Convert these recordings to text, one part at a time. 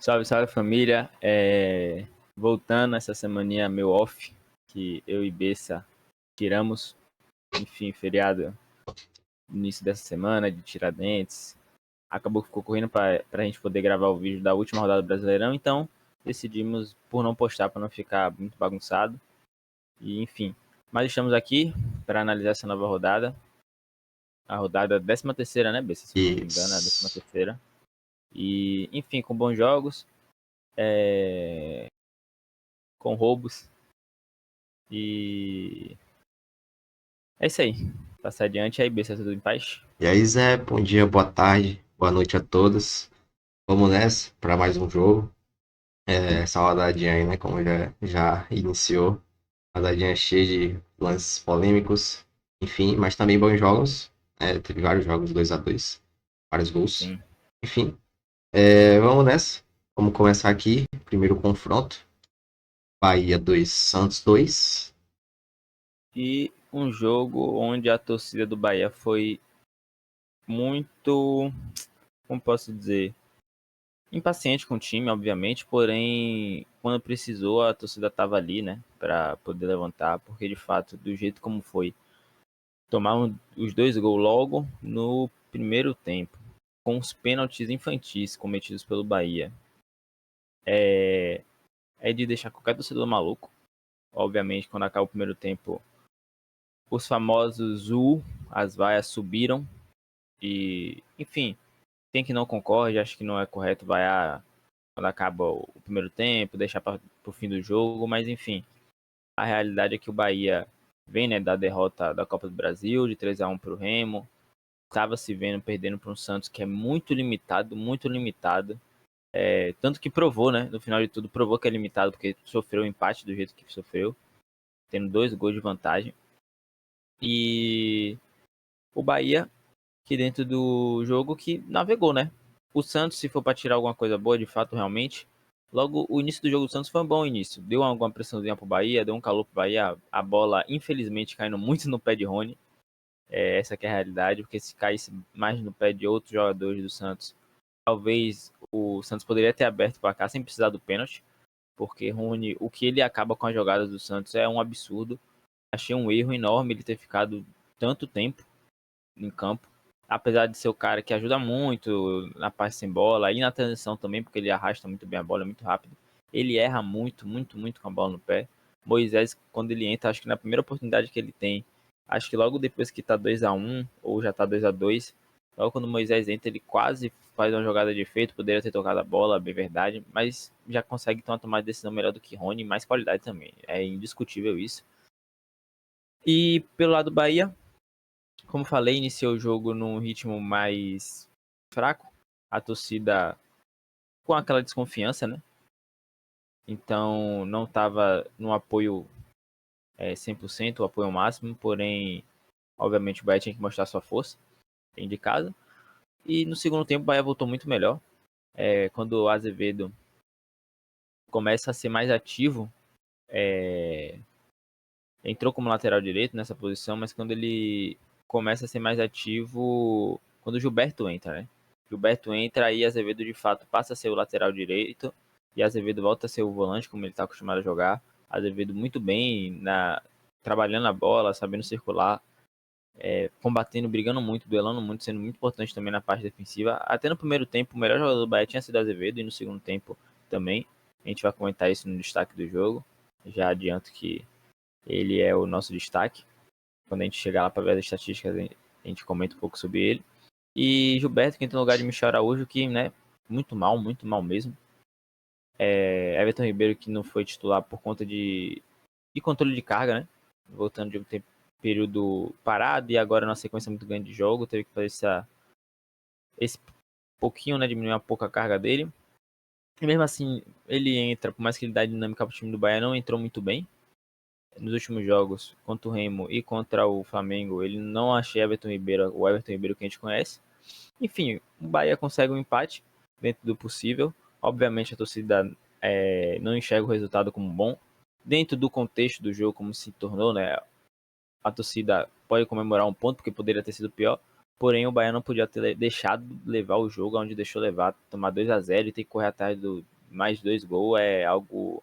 Salve, salve família. Voltando essa semaninha meu off, que eu e Bessa tiramos, enfim, feriado no início dessa semana de Tiradentes. Acabou que ficou correndo pra gente poder gravar o vídeo da última rodada do Brasileirão, então decidimos por não postar para não ficar muito bagunçado. E enfim, mas estamos aqui para analisar essa nova rodada. A rodada 13ª, né, Bessa? Se eu não me engano, a Isso. 13ª. E, enfim, com bons jogos, com roubos. E é isso aí. Passar adiante aí, Bessa, tudo em paz? E aí, Zé, bom dia, boa tarde, boa noite a todos. Vamos nessa para mais um jogo. Essa rodadinha aí, né, como já iniciou. Rodadinha cheia de lances polêmicos, enfim, mas também bons jogos. Teve vários jogos 2-2, vários gols. Sim. Enfim, vamos nessa. Vamos começar aqui. Primeiro confronto. Bahia 2, Santos 2. E um jogo onde a torcida do Bahia foi muito, como posso dizer, impaciente com o time, obviamente, porém, quando precisou, a torcida estava ali, né, para poder levantar, porque de fato, do jeito como foi, tomaram os dois gols logo no primeiro tempo, com os pênaltis infantis cometidos pelo Bahia. É de deixar qualquer torcedor maluco. Obviamente, quando acaba o primeiro tempo, os famosos as vaias subiram. E, enfim, tem que não concorde, acho que não é correto vaiar quando acaba o primeiro tempo, deixar para o fim do jogo, mas enfim, a realidade é que o Bahia vem, né, da derrota da Copa do Brasil, de 3-1 para o Remo, estava se vendo perdendo para um Santos que é muito limitado, muito limitado. Tanto que provou, né, no final de tudo, provou que é limitado, porque sofreu o empate do jeito que sofreu, tendo 2 gols de vantagem. E o Bahia, que dentro do jogo, que navegou, né? O Santos, se for para tirar alguma coisa boa, de fato, realmente, logo o início do jogo do Santos foi um bom início. Deu alguma pressãozinha pro Bahia, deu um calor pro Bahia. A bola, infelizmente, caindo muito no pé de Rony. Essa que é a realidade, porque se caísse mais no pé de outros jogadores do Santos, talvez o Santos poderia ter aberto para cá sem precisar do pênalti, porque Rony, o que ele acaba com as jogadas do Santos é um absurdo. Achei um erro enorme ele ter ficado tanto tempo em campo. Apesar de ser o cara que ajuda muito na parte sem bola e na transição também, porque ele arrasta muito bem a bola, é muito rápido. Ele erra muito, muito, muito com a bola no pé. Moisés, quando ele entra, acho que na primeira oportunidade que ele tem, acho que logo depois que tá 2-1 ou já tá 2-2, logo quando o Moisés entra, ele quase faz uma jogada de efeito, poderia ter tocado a bola, bem verdade, mas já consegue ter uma tomada de decisão melhor do que Rony, mais qualidade também. É indiscutível isso. E pelo lado do Bahia, como falei, iniciou o jogo num ritmo mais fraco. A torcida com aquela desconfiança, né? Então não estava no apoio 100%, o apoio máximo. Porém, obviamente o Bahia tinha que mostrar sua força dentro de casa. E no segundo tempo o Bahia voltou muito melhor. Quando o Azevedo começa a ser mais ativo, entrou como lateral direito nessa posição, mas quando ele começa a ser mais ativo, quando o Gilberto entra, né? Gilberto entra, aí Azevedo de fato passa a ser o lateral direito e Azevedo volta a ser o volante, como ele está acostumado a jogar. Azevedo muito bem, trabalhando a bola, sabendo circular, combatendo, brigando muito, duelando muito, sendo muito importante também na parte defensiva. Até no primeiro tempo, o melhor jogador do Bahia tinha sido Azevedo e no segundo tempo também. A gente vai comentar isso no destaque do jogo. Já adianto que ele é o nosso destaque. Quando a gente chegar lá para ver as estatísticas, a gente comenta um pouco sobre ele. E Gilberto, que entra no lugar de Michel Araújo, que, né, muito mal mesmo. Everton Ribeiro, que não foi titular por conta de controle de carga, né? Voltando de um período parado e agora numa sequência muito grande de jogo, teve que fazer esse pouquinho, né, diminuir um pouco a carga dele. E mesmo assim, ele entra, por mais que ele dá dinâmica pro time do Bahia, não entrou muito bem. Nos últimos jogos contra o Remo e contra o Flamengo, ele não achei o Everton Ribeiro que a gente conhece. Enfim, o Bahia consegue um empate dentro do possível. Obviamente a torcida não enxerga o resultado como bom. Dentro do contexto do jogo, como se tornou, né? A torcida pode comemorar um ponto, porque poderia ter sido pior. Porém, o Bahia não podia ter deixado levar o jogo onde deixou levar, tomar 2-0 e ter que correr atrás mais 2 gols é algo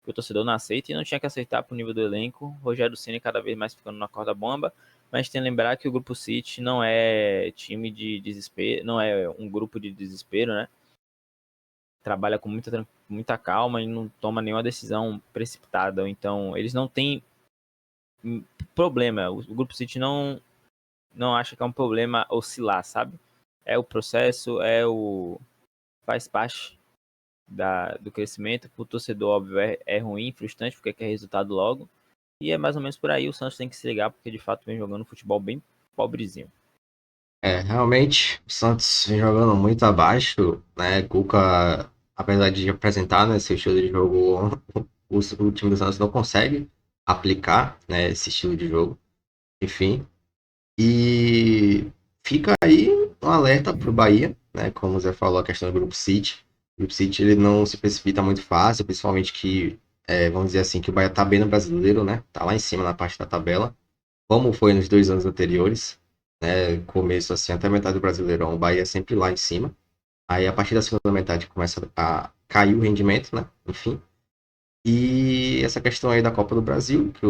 que o torcedor não aceita e não tinha que aceitar pro nível do elenco. Rogério Ceni cada vez mais ficando na corda bomba, mas tem que lembrar que o Grupo City não é time de desespero, não é um grupo de desespero, né? Trabalha com muita calma e não toma nenhuma decisão precipitada. Então, eles não têm problema. O Grupo City não acha que é um problema oscilar, sabe? É o processo, faz parte do crescimento. Pro torcedor, óbvio, é ruim, frustrante, porque quer resultado logo. E é mais ou menos por aí. O Santos tem que se ligar, porque de fato vem jogando futebol bem pobrezinho. Realmente, o Santos vem jogando muito abaixo, né? Cuca, apesar de apresentar, né, seu estilo de jogo, o time do Santos não consegue aplicar, né, esse estilo de jogo. Enfim, e fica aí um alerta pro Bahia, né? Como o Zé falou, a questão do Grupo City. O Grupo City ele não se precipita muito fácil, principalmente que, vamos dizer assim, que o Bahia tá bem no brasileiro, né? Tá lá em cima na parte da tabela, como foi nos 2 anos anteriores, né? Começo assim, até metade do Brasileirão, o Bahia é sempre lá em cima. Aí a partir da segunda metade começa a cair o rendimento, né? Enfim. E essa questão aí da Copa do Brasil, que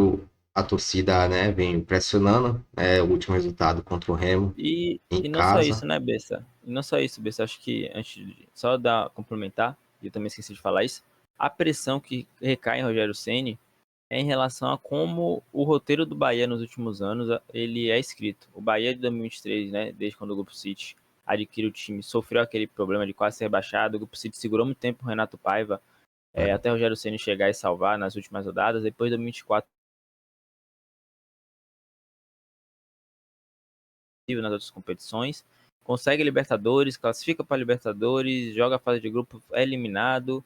a torcida, né, vem pressionando, o último resultado contra o Remo em E não só casa. isso, né, Bessa? E não só isso, Bessa. Acho que antes de só complementar, e eu também esqueci de falar isso, a pressão que recai em Rogério Ceni é em relação a como o roteiro do Bahia nos últimos anos ele é escrito. O Bahia de 2023, né, desde quando o Grupo City adquiriu o time, sofreu aquele problema de quase ser rebaixado. O Grupo City segurou muito tempo o Renato Paiva, Né? até o Rogério Ceni chegar e salvar nas últimas rodadas. Depois de 2024, nas outras competições, consegue Libertadores, classifica para Libertadores, joga a fase de grupo, é eliminado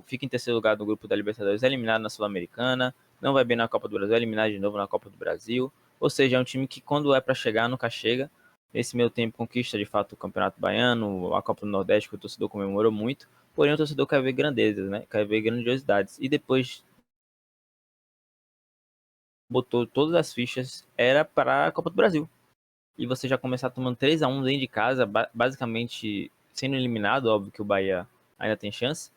fica em terceiro lugar no grupo da Libertadores, é eliminado na Sul-Americana, não vai bem na Copa do Brasil, é eliminado de novo na Copa do Brasil. Ou seja, é um time que quando é para chegar, nunca chega. Nesse meio tempo conquista de fato o Campeonato Baiano, a Copa do Nordeste, que o torcedor comemorou muito. Porém, o torcedor quer ver grandezas, né? Quer ver grandiosidades. E depois botou todas as fichas, era para a Copa do Brasil. E você já começar tomando 3-1 dentro de casa, basicamente sendo eliminado, óbvio que o Bahia ainda tem chance.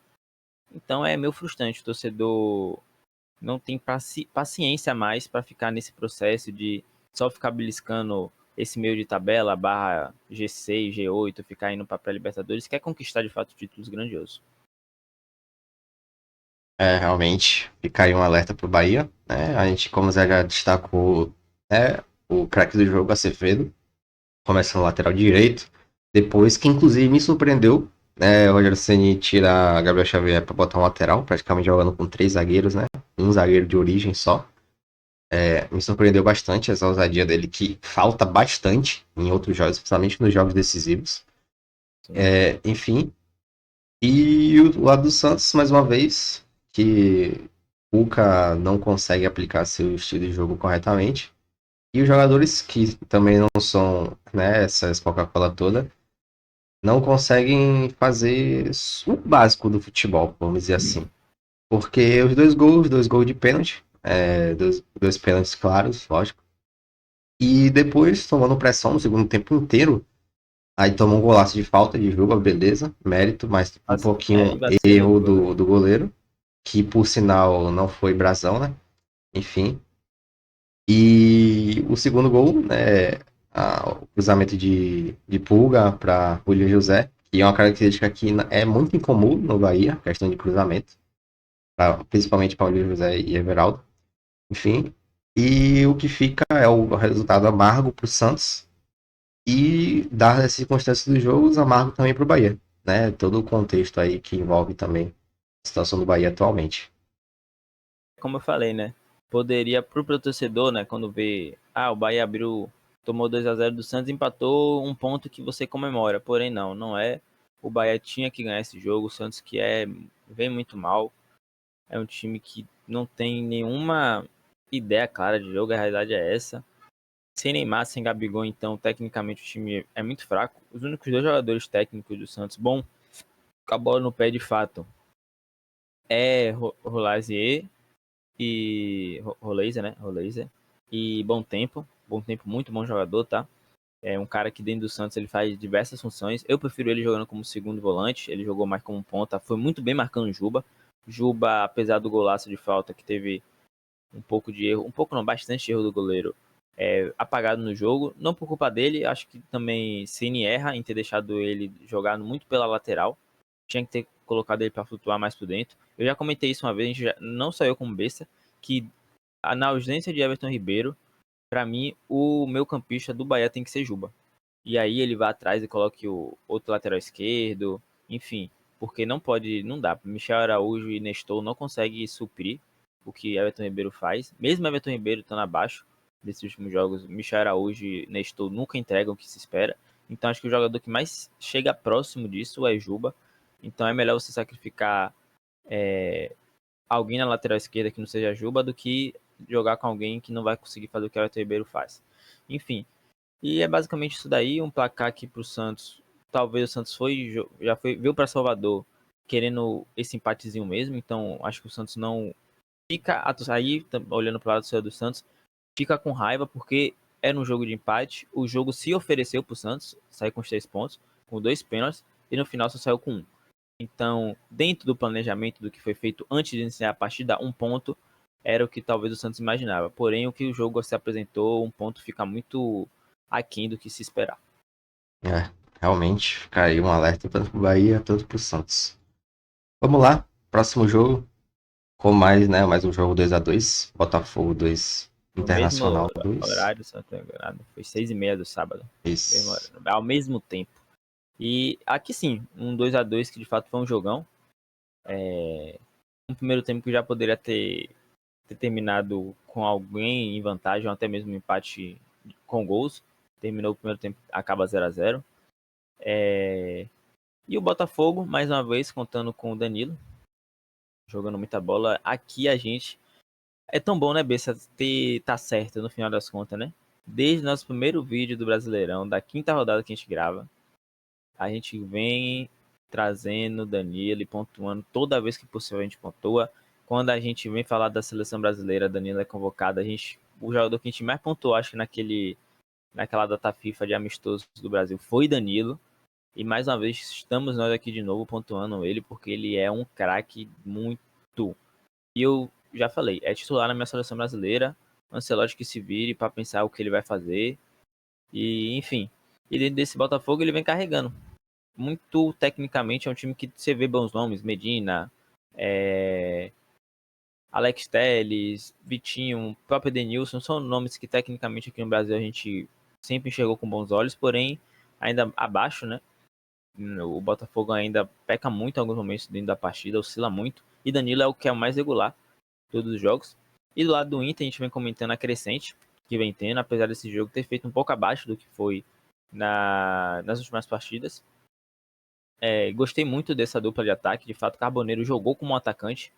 Então é meio frustrante, o torcedor não tem paciência mais para ficar nesse processo de só ficar beliscando esse meio de tabela, barra G6, G8, ficar indo para pré-Libertadores, quer conquistar de fato títulos grandiosos. Realmente, fica aí um alerta pro Bahia, né? A gente, como o Zé já destacou, né, o craque do jogo, Acevedo, começa no lateral direito, depois que inclusive me surpreendeu, né? O Rogério Ceni tira Gabriel Xavier para botar um lateral, praticamente jogando com 3 zagueiros, né? Um zagueiro de origem só. Me surpreendeu bastante essa ousadia dele, que falta bastante em outros jogos, principalmente nos jogos decisivos. Sim. Enfim, e o lado do Santos, mais uma vez, que o Cuca não consegue aplicar seu estilo de jogo corretamente. E os jogadores que também não são, né, essas Coca-Cola toda, não conseguem fazer o básico do futebol, vamos dizer assim. Porque os dois gols de pênalti, dois pênaltis claros, lógico. E depois, tomando pressão no segundo tempo inteiro, aí toma um golaço de falta de jogo, beleza, mérito, mas um E pouquinho vacilo do erro goleiro. do goleiro, que por sinal não foi brasão, né? Enfim. E o segundo gol, né, o cruzamento de Pulga para William José, que é uma característica que é muito incomum no Bahia, questão de cruzamento, principalmente para William José e Everaldo. Enfim. E o que fica é o resultado amargo para o Santos, e, dadas as circunstâncias dos jogos, amargo também para o Bahia, né? Todo o contexto aí que envolve também a situação do Bahia atualmente. Como eu falei, né? Poderia pro torcedor, né, quando vê, o Bahia abriu, tomou 2-0 do Santos, empatou um ponto que você comemora. Porém não é. O Bahia tinha que ganhar esse jogo, o Santos vem muito mal. É um time que não tem nenhuma ideia clara de jogo, a realidade é essa. Sem Neymar, sem Gabigol, então, tecnicamente o time é muito fraco. Os únicos dois jogadores técnicos do Santos, bom, com a bola no pé de fato, é Rolazier e Roleiser, né? Roleiser e Bom Tempo, muito bom jogador, tá? É um cara que dentro do Santos ele faz diversas funções. Eu prefiro ele jogando como segundo volante, ele jogou mais como ponta, foi muito bem marcando o Juba. Juba, apesar do golaço de falta que teve um pouco de erro, um pouco não, bastante erro do goleiro, apagado no jogo, não por culpa dele, acho que também Ceni erra em ter deixado ele jogar muito pela lateral, tinha que ter colocado ele para flutuar mais por dentro. Eu já comentei isso uma vez, a gente já, não saiu como besta, que na ausência de Everton Ribeiro, para mim, o meio campista do Bahia tem que ser Juba. E aí ele vai atrás e coloque o outro lateral esquerdo, enfim, porque não pode, não dá. Michel Araújo e Nestor não conseguem suprir o que Everton Ribeiro faz. Mesmo Everton Ribeiro estando abaixo desses últimos jogos, Michel Araújo e Nestor nunca entregam o que se espera. Então acho que o jogador que mais chega próximo disso é Juba. Então é melhor você sacrificar alguém na lateral esquerda que não seja Juba do que jogar com alguém que não vai conseguir fazer o que o Everton Ribeiro faz. Enfim, e é basicamente isso daí, um placar aqui pro Santos. Talvez o Santos veio para Salvador querendo esse empatezinho mesmo, então acho que o Santos não fica aí olhando para o lado do Santos, fica com raiva porque era um jogo de empate, o jogo se ofereceu pro Santos, sair com os 3 pontos, com 2 pênaltis e no final só saiu com um. Então, dentro do planejamento do que foi feito antes de iniciar a partida, um ponto era o que talvez o Santos imaginava. Porém, o que o jogo se apresentou, um ponto fica muito aquém do que se esperar. É, realmente, fica aí um alerta tanto pro Bahia quanto pro Santos. Vamos lá, próximo jogo. Com mais, né? Mais um jogo 2-2. Botafogo 2, No mesmo Internacional 2. horário, se não estou enganado, foi 6h30 do sábado. Mesmo Isso. horário, ao mesmo tempo. E aqui sim, um 2-2 que de fato foi um jogão. Um primeiro tempo que já poderia ter terminado com alguém em vantagem, ou até mesmo um empate com gols. Terminou o primeiro tempo, acaba 0-0. E o Botafogo, mais uma vez, contando com o Danilo, jogando muita bola. Aqui a gente. É tão bom, né, Bessa, tá certo no final das contas, né? Desde o nosso primeiro vídeo do Brasileirão, da quinta rodada que a gente grava, a gente vem trazendo Danilo e pontuando toda vez que possível a gente pontua. Quando a gente vem falar da seleção brasileira, Danilo é convocado, o jogador que a gente mais pontuou, acho que naquela data FIFA de amistoso do Brasil foi Danilo. E mais uma vez estamos nós aqui de novo pontuando ele, porque ele é um craque muito. E eu já falei, é titular na minha seleção brasileira. Ancelotti que se vire para pensar o que ele vai fazer. E enfim. E dentro desse Botafogo ele vem carregando. Muito tecnicamente é um time que você vê bons nomes. Medina, Alex Telles, Vitinho, próprio Edenilson. São nomes que tecnicamente aqui no Brasil a gente sempre enxergou com bons olhos. Porém, ainda abaixo, né? O Botafogo ainda peca muito em alguns momentos dentro da partida, oscila muito. E Danilo é o que é o mais regular de todos os jogos. E do lado do Inter, a gente vem comentando a crescente que vem tendo, apesar desse jogo ter feito um pouco abaixo do que foi nas últimas partidas. Gostei muito dessa dupla de ataque. De fato, Carboneiro jogou como um atacante,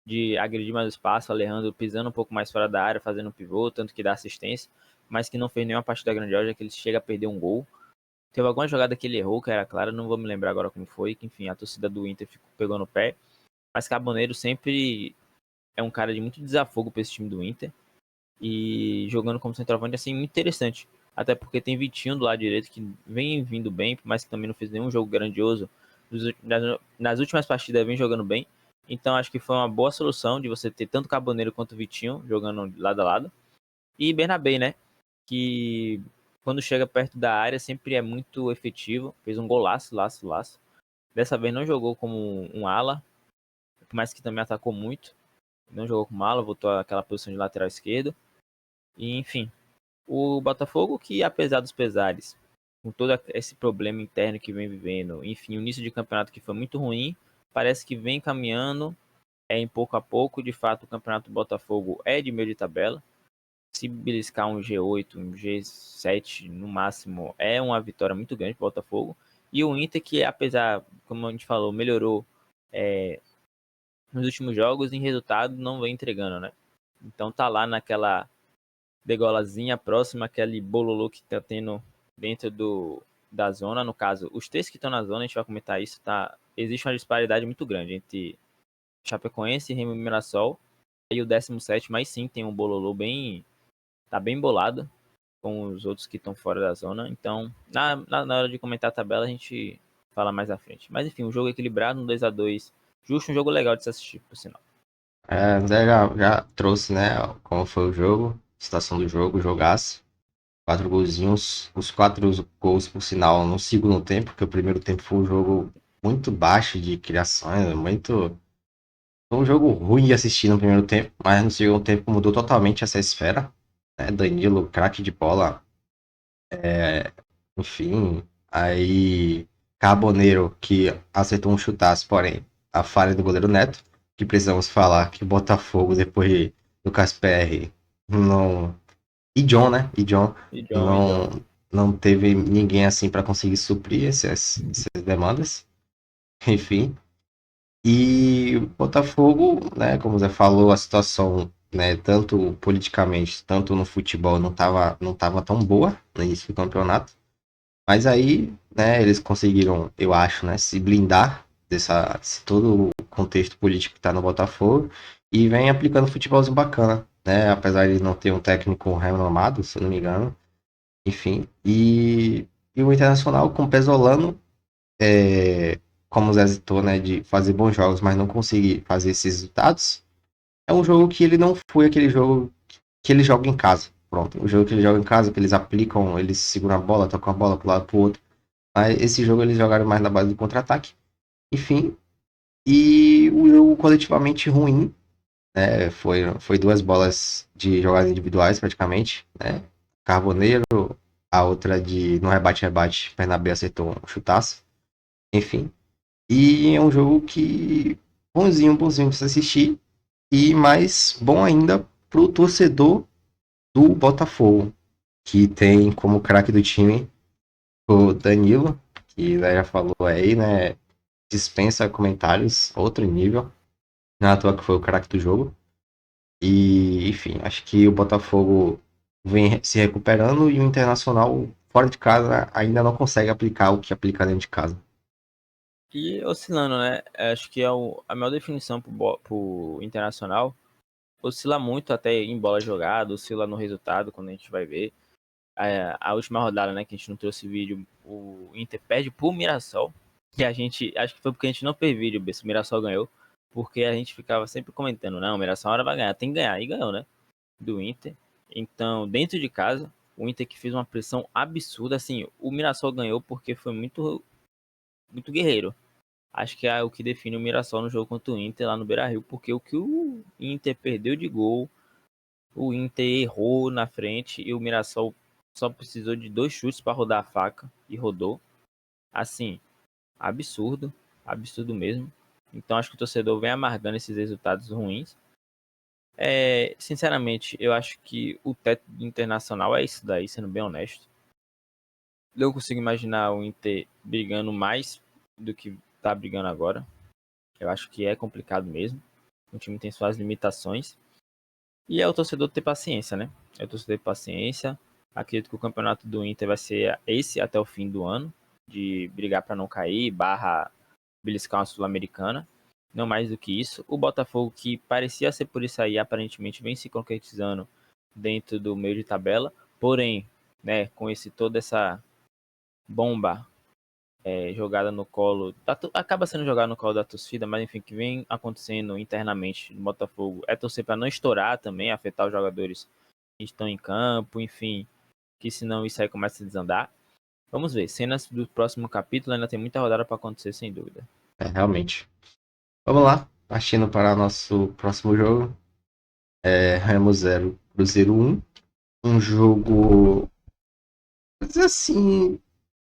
de agredir mais o espaço, Alejandro pisando um pouco mais fora da área, fazendo um pivô, tanto que dá assistência, mas que não fez nenhuma partida grandiosa, que ele chega a perder um gol. Teve alguma jogada que ele errou, que era clara, não vou me lembrar agora como foi, que enfim, a torcida do Inter pegou no pé. Mas Carboneiro sempre é um cara de muito desafogo para esse time do Inter. E jogando como centroavante, assim, muito interessante. Até porque tem Vitinho do lado direito que vem vindo bem, mas que também não fez nenhum jogo grandioso. Nas últimas partidas vem jogando bem. Então acho que foi uma boa solução de você ter tanto Carboneiro quanto Vitinho jogando lado a lado. E Bernabé, né? Que quando chega perto da área sempre é muito efetivo. Fez um golaço, laço, laço. Dessa vez não jogou como um ala, mas que também atacou muito. Não jogou como ala, voltou àquela posição de lateral esquerdo. E enfim, o Botafogo que apesar dos pesares, com todo esse problema interno que vem vivendo, enfim, o início de campeonato que foi muito ruim, parece que vem caminhando em pouco a pouco. De fato, o campeonato do Botafogo é de meio de tabela. Se beliscar um G8, um G7 no máximo, é uma vitória muito grande para o Botafogo. E o Inter, que apesar, como a gente falou, melhorou nos últimos jogos, em resultado não vem entregando, né? Então tá lá naquela degolazinha próxima, aquele bololô que tá tendo dentro da zona. No caso, os três que estão na zona, a gente vai comentar isso, tá? Existe uma disparidade muito grande entre Chapecoense, Remo e Mirassol. E o 17º, mas sim, tem um bololô bem. Tá bem bolado. com os outros que estão fora da zona. Então, na hora de comentar a tabela, a gente fala mais à frente. Mas enfim, um jogo equilibrado, um 2-2, justo, um jogo legal de se assistir, por sinal. Zé já trouxe, né, como foi o jogo, situação do jogo, jogaço. 4 golzinhos, os 4 gols, por sinal, no segundo tempo, porque o primeiro tempo foi um jogo muito baixo de criações, muito. Foi um jogo ruim de assistir no primeiro tempo, mas no segundo tempo mudou totalmente essa esfera. Né? Danilo, craque de bola, enfim. Aí, Carboneiro, que acertou um chutaço, porém, a falha do goleiro Neto, que precisamos falar que o Botafogo, depois de Lucas Perry, não. E John, né? E John E John. não, não teve ninguém assim para conseguir suprir essas demandas. Enfim. E o Botafogo, né, como você falou, a situação, né, tanto politicamente, tanto no futebol, não tava tão boa no início do campeonato. Mas aí, né, eles conseguiram, eu acho, né, se blindar desse todo o contexto político que tá no Botafogo e vem aplicando futebolzinho bacana, né, apesar de não ter um técnico renomado, se eu não me engano. Enfim, e o Internacional com o Pesolano, como o Zé citou, né, de fazer bons jogos, mas não conseguir fazer esses resultados, é um jogo que ele não foi aquele jogo que ele joga em casa. Pronto, o jogo que ele joga em casa, que eles aplicam, eles seguram a bola, tocam a bola pro lado pro outro. Mas esse jogo eles jogaram mais na base do contra-ataque. Enfim, e o jogo coletivamente ruim, né? Foi 2 bolas de jogadas individuais praticamente, né? Carboneiro, a outra de no rebate-rebate, Pernabé acertou um chutaço. Enfim. E é um jogo que bonzinho de se assistir. E mais bom ainda pro torcedor do Botafogo, que tem como craque do time o Danilo, que já falou aí, né? Dispensa comentários, outro nível. Não é à toa que foi o craque do jogo. E, enfim, acho que o Botafogo vem se recuperando e o Internacional, fora de casa, ainda não consegue aplicar o que aplica dentro de casa. E oscilando, né? Acho que a maior definição pro Internacional oscila muito até em bola jogada, oscila no resultado quando a gente vai ver. A última rodada, né, que a gente não trouxe vídeo, o Inter perde pro Mirassol, que a gente, acho que foi porque a gente não fez vídeo, o Mirassol ganhou, porque a gente ficava sempre comentando, não, o Mirassol uma hora vai ganhar, tem que ganhar, e ganhou, né, do Inter. Então, dentro de casa, o Inter que fez uma pressão absurda, assim, o Mirassol ganhou porque foi muito, muito guerreiro. Acho que é o que define o Mirassol no jogo contra o Inter lá no Beira-Rio, porque o que o Inter perdeu de gol, o Inter errou na frente e o Mirassol só precisou de 2 chutes para rodar a faca e rodou. Assim, absurdo, absurdo mesmo. Então acho que o torcedor vem amargando esses resultados ruins. Sinceramente, eu acho que o teto do Internacional é isso daí, sendo bem honesto. Não consigo imaginar o Inter brigando mais do que tá brigando agora. Eu acho que é complicado mesmo. O time tem suas limitações. E é o torcedor ter paciência, né? É o torcedor ter paciência. Acredito que o campeonato do Inter vai ser esse até o fim do ano, de brigar para não cair, barra beliscar uma Sul-Americana. Não mais do que isso. O Botafogo, que parecia ser por isso aí, aparentemente vem se concretizando dentro do meio de tabela. Porém, né, com toda essa bomba jogada no colo, acaba sendo jogada no colo da torcida, mas enfim, que vem acontecendo internamente no Botafogo é torcer para não estourar também, afetar os jogadores que estão em campo, enfim, que senão isso aí começa a desandar. Vamos ver, cenas do próximo capítulo, ainda tem muita rodada para acontecer, sem dúvida. Realmente. Vamos lá, partindo para nosso próximo jogo. Remo 0, Cruzeiro 1. Um jogo, mas assim,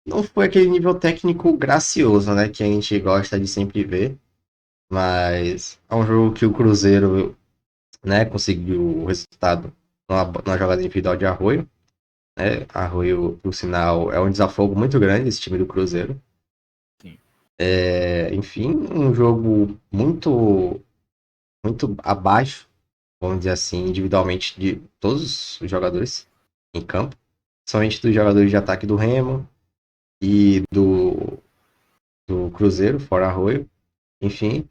não foi aquele nível técnico gracioso, né, que a gente gosta de sempre ver. Mas é um jogo que o Cruzeiro, né, conseguiu o resultado numa jogada individual de Arroio. Né? Arroio, por sinal, é um desafogo muito grande esse time do Cruzeiro. Sim. Enfim, um jogo muito abaixo, vamos dizer assim, individualmente de todos os jogadores em campo. Somente dos jogadores de ataque do Remo e do Cruzeiro, fora Arroio. Enfim,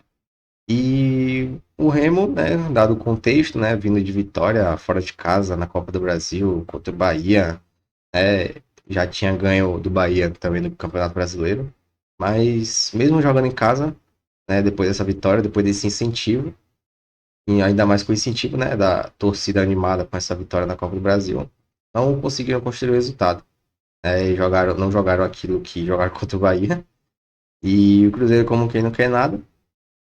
e o Remo, né, dado o contexto, né, vindo de vitória fora de casa na Copa do Brasil contra o Bahia, Já tinha ganho do Bahia também no Campeonato Brasileiro. Mas mesmo jogando em casa, né, depois dessa vitória, depois desse incentivo, e ainda mais com o incentivo, né, da torcida animada com essa vitória na Copa do Brasil, não conseguiram construir o resultado. E não jogaram aquilo que jogaram contra o Bahia. E o Cruzeiro, como quem não quer nada,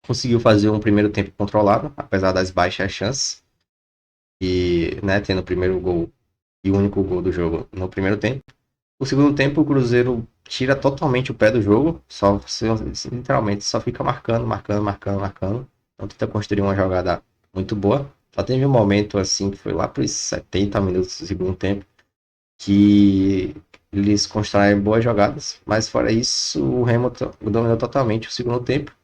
conseguiu fazer um primeiro tempo controlado, apesar das baixas chances. E, né, tendo o primeiro gol e o único gol do jogo no primeiro tempo. O segundo tempo, o Cruzeiro tira totalmente o pé do jogo, literalmente só fica marcando, marcando, marcando, marcando. Não tenta construir uma jogada muito boa. Só teve um momento assim, que foi lá para os 70 minutos do segundo tempo, que eles constroem boas jogadas, mas fora isso, o Remo dominou totalmente o segundo tempo.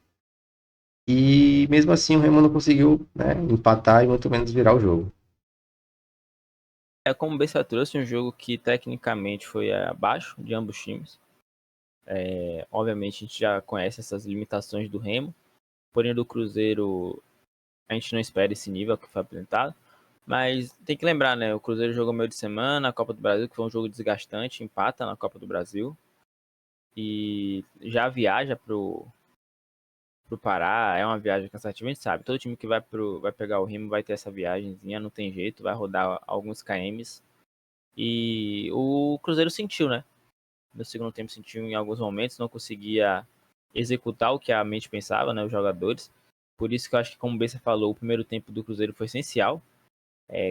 E mesmo assim, o Remo não conseguiu, né, empatar e muito menos virar o jogo. Como o Bessa trouxe um jogo que tecnicamente foi abaixo de ambos os times. Obviamente a gente já conhece essas limitações do Remo, porém do Cruzeiro a gente não espera esse nível que foi apresentado. Mas tem que lembrar, né? O Cruzeiro jogou meio de semana, a Copa do Brasil, que foi um jogo desgastante, empata na Copa do Brasil. E já viaja pro Pará, é uma viagem cansativa, a gente sabe. Todo time que vai pegar o Remo vai ter essa viagemzinha, não tem jeito, vai rodar alguns KMs. E o Cruzeiro sentiu, né? No segundo tempo sentiu em alguns momentos, não conseguia executar o que a mente pensava, né? Os jogadores. Por isso que eu acho que, como o Bessa falou, o primeiro tempo do Cruzeiro foi essencial.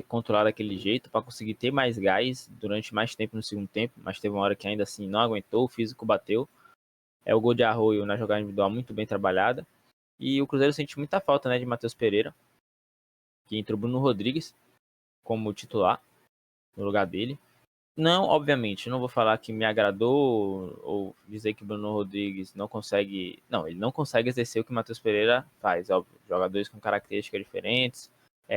Controlar daquele jeito para conseguir ter mais gás durante mais tempo no segundo tempo, mas teve uma hora que ainda assim não aguentou, o físico bateu. O gol de Arroio na jogada individual muito bem trabalhada. E o Cruzeiro sente muita falta, né, de Matheus Pereira, que entrou Bruno Rodrigues como titular no lugar dele. Não, obviamente, não vou falar que me agradou ou dizer que o Bruno Rodrigues não consegue. Não, ele não consegue exercer o que o Matheus Pereira faz, óbvio. Jogadores com características diferentes,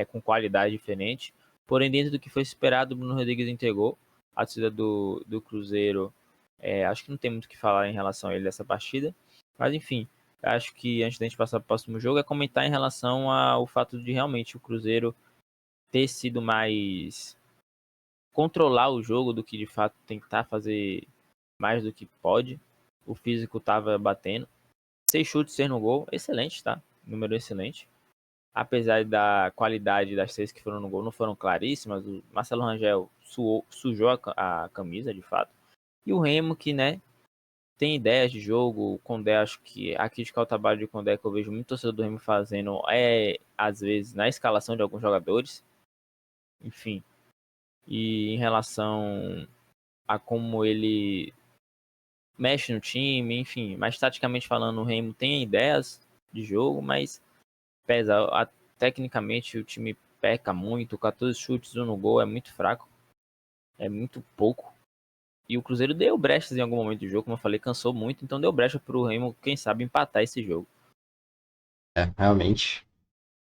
com qualidade diferente. Porém, dentro do que foi esperado, o Bruno Rodrigues entregou. A torcida do Cruzeiro, acho que não tem muito o que falar em relação a ele dessa partida. Mas, enfim, acho que antes da gente passar para o próximo jogo, é comentar em relação ao fato de realmente o Cruzeiro ter sido mais controlar o jogo do que de fato tentar fazer mais do que pode. O físico tava batendo. 6 chutes, 6 no gol, excelente, tá? Número excelente. Apesar da qualidade das 6 que foram no gol, não foram claríssimas. O Marcelo Rangel sujou a camisa, de fato. E o Remo, que, né, tem ideias de jogo. O Condé, acho que a criticar o trabalho de Condé, que eu vejo muito torcedor do Remo fazendo, às vezes, na escalação de alguns jogadores. Enfim. E em relação a como ele mexe no time, enfim. Mas taticamente falando, o Remo tem ideias de jogo, mas pesa. Tecnicamente o time peca muito, 14 chutes, 1 no gol, é muito fraco, é muito pouco. E o Cruzeiro deu brechas em algum momento do jogo, como eu falei, cansou muito, então deu brecha pro Remo, quem sabe, empatar esse jogo. Realmente,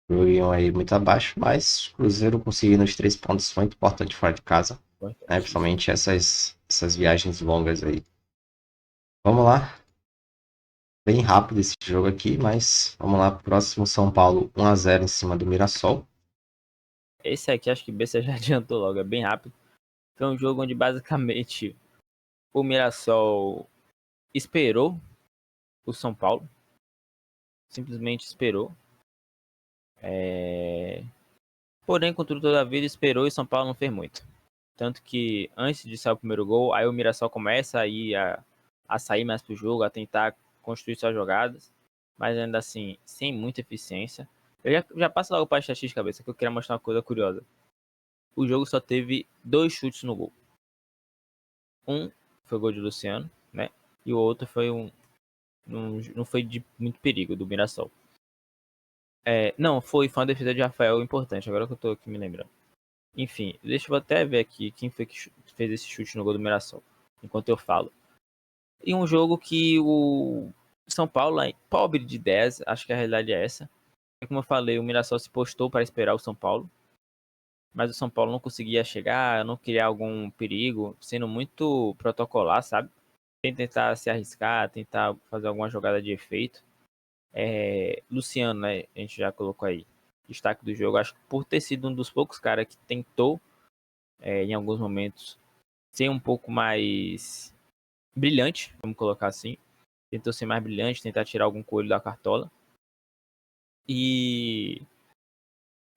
joguinho aí muito abaixo, mas o Cruzeiro conseguindo os 3 pontos muito importante fora de casa, né? Importantíssimo. Principalmente essas viagens longas aí. Vamos lá, bem rápido esse jogo aqui, mas vamos lá pro próximo. São Paulo 1-0 em cima do Mirassol. Esse aqui acho que o BC já adiantou logo, é bem rápido. Foi um jogo onde basicamente o Mirassol esperou o São Paulo, simplesmente esperou. Porém, contudo, toda a vida esperou e São Paulo não fez muito. Tanto que antes de sair o primeiro gol, aí o Mirassol começa a sair mais pro jogo, a tentar construir suas jogadas, mas ainda assim, sem muita eficiência. Eu já passo logo para a estatística, cabeça, que eu queria mostrar uma coisa curiosa. O jogo só teve 2 chutes no gol. Um foi o gol de Luciano, né? E o outro foi não foi de muito perigo do Mirassol. Não, foi uma defesa de Rafael importante, agora que eu tô aqui me lembrando. Enfim, deixa eu até ver aqui quem foi que fez esse chute no gol do Mirassol, enquanto eu falo. E um jogo que o São Paulo é pobre de 10, acho que a realidade é essa. Como eu falei, o Mirassol se postou para esperar o São Paulo, mas o São Paulo não conseguia chegar, não criar algum perigo, sendo muito protocolar, sabe? Sem tentar se arriscar, tentar fazer alguma jogada de efeito. Luciano, né? A gente já colocou aí. Destaque do jogo, acho que por ter sido um dos poucos caras que tentou, em alguns momentos, ser um pouco mais brilhante, vamos colocar assim. Tentou ser mais brilhante, tentar tirar algum coelho da cartola. E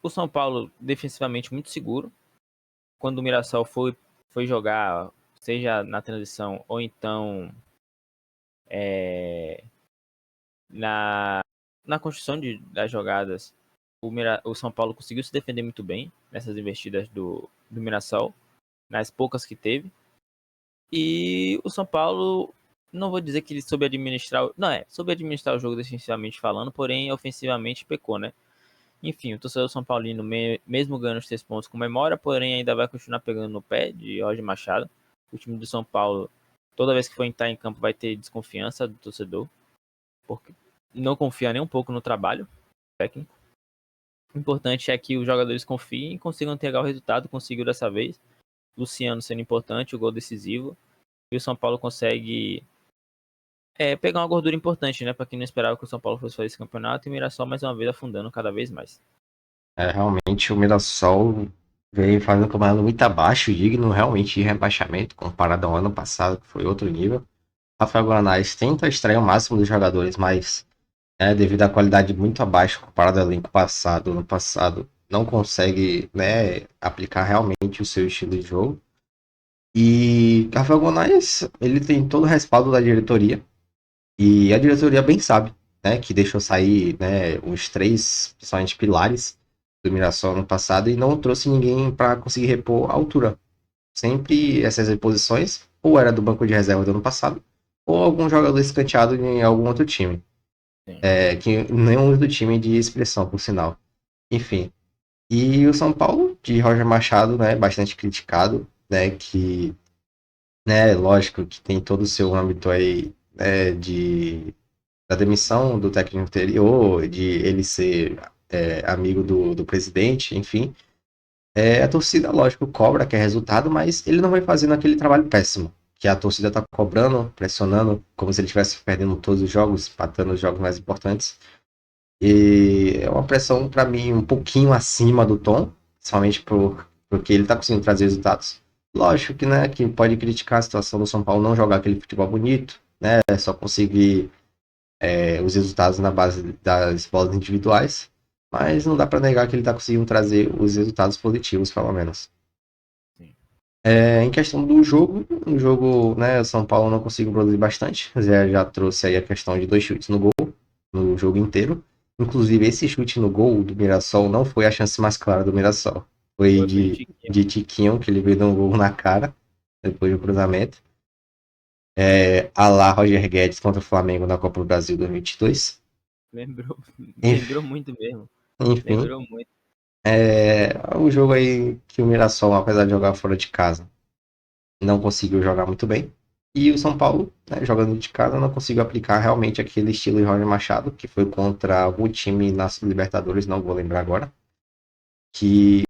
o São Paulo defensivamente muito seguro. Quando o Mirassol foi jogar, seja na transição ou então na construção das jogadas, o São Paulo conseguiu se defender muito bem nessas investidas do Mirassol, nas poucas que teve. E o São Paulo, não vou dizer que ele soube administrar, soube administrar o jogo defensivamente falando, porém ofensivamente pecou, né? Enfim, o torcedor São Paulino, mesmo ganhando os 3 pontos, comemora, porém ainda vai continuar pegando no pé de Roger Machado. O time do São Paulo, toda vez que for entrar em campo, vai ter desconfiança do torcedor, porque não confia nem um pouco no trabalho técnico. O importante é que os jogadores confiem e consigam entregar o resultado, conseguiu dessa vez. Luciano sendo importante, o gol decisivo. E o São Paulo consegue pegar uma gordura importante, né? Para quem não esperava que o São Paulo fosse fazer esse campeonato. E o Mirassol mais uma vez afundando cada vez mais. Realmente o Mirassol veio fazendo um campeonato muito abaixo, digno realmente de rebaixamento, comparado ao ano passado, que foi outro nível. Rafael Guanais tenta extrair o máximo dos jogadores, mas devido à qualidade muito abaixo comparado ao elenco passado, no passado, não consegue, né, aplicar realmente o seu estilo de jogo. E Rafael Guanais, ele tem todo o respaldo da diretoria, e a diretoria bem sabe, né, que deixou sair, né, os 3, principalmente pilares do Mirassol no passado e não trouxe ninguém para conseguir repor a altura. Sempre essas reposições, ou era do banco de reserva do ano passado, ou algum jogador escanteado em algum outro time. Que nenhum do time de expressão, por sinal. Enfim. E o São Paulo, de Roger Machado, né, bastante criticado, né, que, né, lógico que tem todo o seu âmbito aí, né, da demissão do técnico anterior, de ele ser amigo do presidente, enfim. A torcida, lógico, cobra, que é resultado, mas ele não vai fazendo aquele trabalho péssimo. Que a torcida tá cobrando, pressionando, como se ele estivesse perdendo todos os jogos, empatando os jogos mais importantes. E é uma pressão, para mim, um pouquinho acima do tom, principalmente porque ele tá conseguindo trazer resultados. Lógico que, né, que pode criticar a situação do São Paulo não jogar aquele futebol bonito, né, só conseguir os resultados na base das bolas individuais, mas não dá para negar que ele está conseguindo trazer os resultados positivos, pelo menos. Sim. Em questão do jogo, o jogo, né, o São Paulo não conseguiu produzir bastante, já trouxe aí a questão de 2 chutes no gol, no jogo inteiro. Inclusive, esse chute no gol do Mirassol não foi a chance mais clara do Mirassol. Foi Foi de Tiquinho, que ele veio dar um gol na cara, depois do cruzamento. A lá Roger Guedes contra o Flamengo na Copa do Brasil 2022. Lembrou muito mesmo. Enfim, Lembrou muito. o jogo aí que o Mirassol, apesar de jogar fora de casa, não conseguiu jogar muito bem. E o São Paulo, né, jogando de casa, não conseguiu aplicar realmente aquele estilo de Roger Machado, que foi contra algum time nas Libertadores, não vou lembrar agora. Que,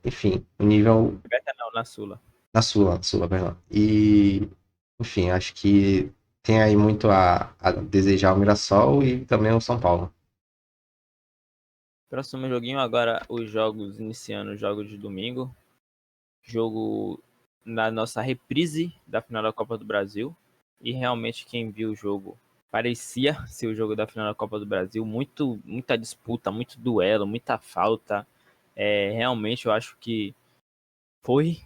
enfim, o nível. Não, na Sula. Na Sula, perdão. E, enfim, acho que tem aí muito a desejar o Mirassol e também o São Paulo. Próximo joguinho agora, os jogos iniciando os jogos de domingo. Jogo na nossa reprise da final da Copa do Brasil. E realmente quem viu o jogo parecia ser o jogo da final da Copa do Brasil. Muita disputa, muito duelo, muita falta. Realmente eu acho que foi.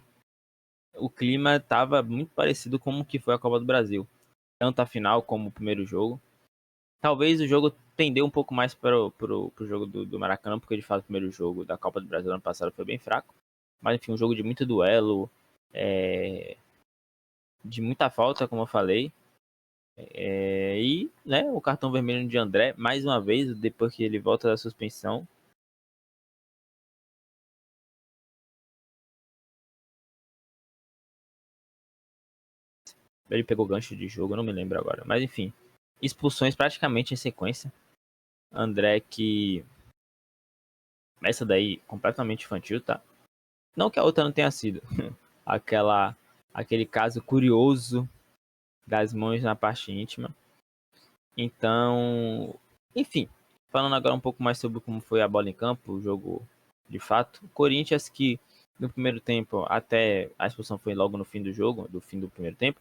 O clima estava muito parecido com o que foi a Copa do Brasil. Tanto a final como o primeiro jogo. Talvez o jogo tendeu um pouco mais para o jogo do Maracanã, porque de fato o primeiro jogo da Copa do Brasil ano passado foi bem fraco. Mas enfim, um jogo de muito duelo, de muita falta, como eu falei. E né, o cartão vermelho de André, mais uma vez, depois que ele volta da suspensão. Ele pegou gancho de jogo, eu não me lembro agora. Mas enfim, expulsões praticamente em sequência. André que... Essa daí completamente infantil, tá? Não que a outra não tenha sido. Aquele caso curioso das mãos na parte íntima. Então, enfim, falando agora um pouco mais sobre como foi a bola em campo, o jogo de fato. O Corinthians que no primeiro tempo, até a expulsão foi logo no fim do jogo, do fim do primeiro tempo,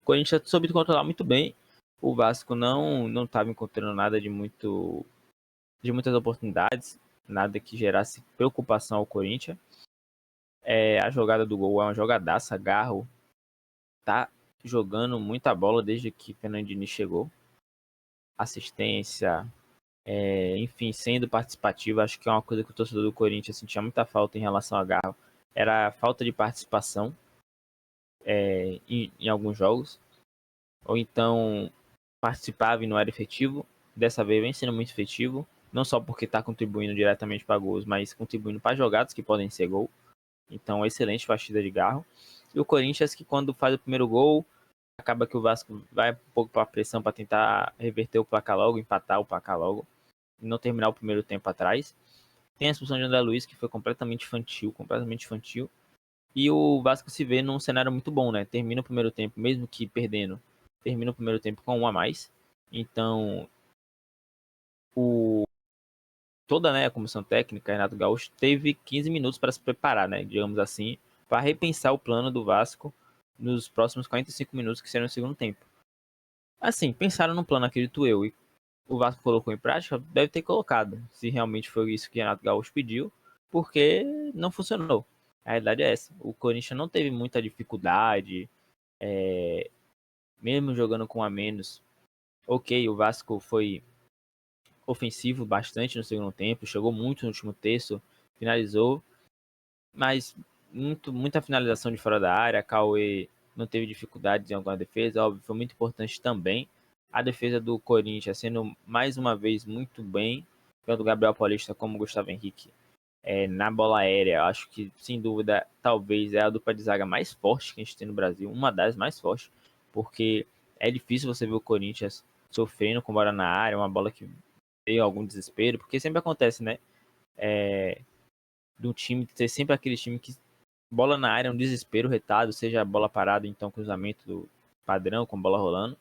o Corinthians soube controlar muito bem. O Vasco não estava encontrando nada de muitas oportunidades, nada que gerasse preocupação ao Corinthians. A jogada do gol é uma jogadaça. Garro tá jogando muita bola desde que Fernandinho chegou. Assistência, enfim, sendo participativo. Acho que é uma coisa que o torcedor do Corinthians sentia muita falta em relação a Garro. Era a falta de participação em alguns jogos. Ou então participava e não era efetivo. Dessa vez vem sendo muito efetivo. Não só porque está contribuindo diretamente para gols, mas contribuindo para jogadas que podem ser gol. Então, excelente partida de Garro. E o Corinthians, que quando faz o primeiro gol, acaba que o Vasco vai um pouco para a pressão para tentar reverter o placar logo, empatar o placar logo, e não terminar o primeiro tempo atrás. Tem a expulsão de André Luiz, que foi completamente infantil. E o Vasco se vê num cenário muito bom, né? Termina o primeiro tempo, mesmo que perdendo, termina o primeiro tempo com um a mais. Então, toda, né, a comissão técnica, Renato Gaúcho, teve 15 minutos para se preparar, né, digamos assim, para repensar o plano do Vasco nos próximos 45 minutos que serão o segundo tempo. Assim, pensaram no plano, acredito eu, e o Vasco colocou em prática, deve ter colocado, se realmente foi isso que Renato Gaúcho pediu, porque não funcionou. A realidade é essa. O Corinthians não teve muita dificuldade, mesmo jogando com a menos. Ok, o Vasco foi ofensivo bastante no segundo tempo, chegou muito no último terço, finalizou, mas muita finalização de fora da área. Cauê não teve dificuldades em alguma defesa, óbvio, foi muito importante também. A defesa do Corinthians sendo mais uma vez muito bem, tanto o Gabriel Paulista como o Gustavo Henrique. Na bola aérea, acho que sem dúvida, talvez é a dupla de zaga mais forte que a gente tem no Brasil, uma das mais fortes, porque é difícil você ver o Corinthians sofrendo com bola na área, uma bola que veio algum desespero, porque sempre acontece, né? Do time ter sempre aquele time que bola na área é um desespero retado, seja a bola parada, então cruzamento do padrão com bola rolando.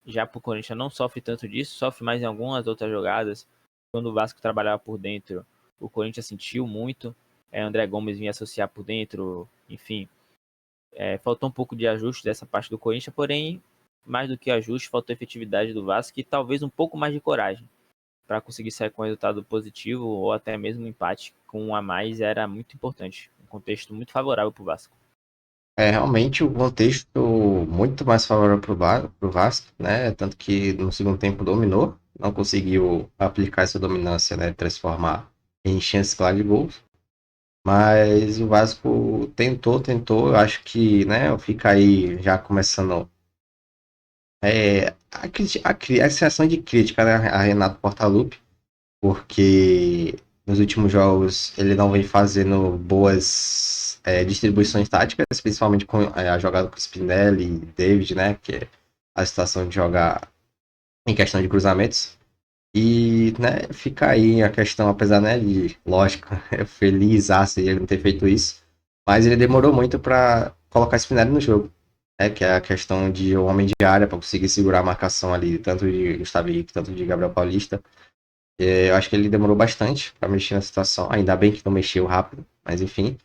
Já pro Corinthians não sofre tanto disso, sofre mais em algumas outras jogadas. Quando o Vasco trabalhava por dentro, o Corinthians sentiu muito. André Gomes vinha associar por dentro, enfim. Faltou um pouco de ajuste dessa parte do Corinthians, porém, mais do que ajuste, faltou efetividade do Vasco e talvez um pouco mais de coragem para conseguir sair com um resultado positivo ou até mesmo um empate com um a mais era muito importante. Um contexto muito favorável para o Vasco. Realmente o contexto muito mais favorável para o Vasco, né? Tanto que no segundo tempo dominou, não conseguiu aplicar essa dominância, né? Transformar em chances claras de gols. Mas o Vasco tentou. Eu acho que, né? Fica aí já começando a sensação de crítica, né? A Renato Portaluppi, porque nos últimos jogos ele não vem fazendo boas distribuições táticas, principalmente com a jogada com o Spinelli e David, né? Que é a situação de jogar em questão de cruzamentos. E, né, fica aí a questão, apesar, né, de, lógico, feliz ele não ter feito isso, mas ele demorou muito para colocar Spinelli no jogo, né, que é a questão de o homem de área para conseguir segurar a marcação ali, tanto de Gustavo Henrique, tanto de Gabriel Paulista. Eu acho que ele demorou bastante para mexer na situação. Ainda bem que não mexeu rápido, mas enfim.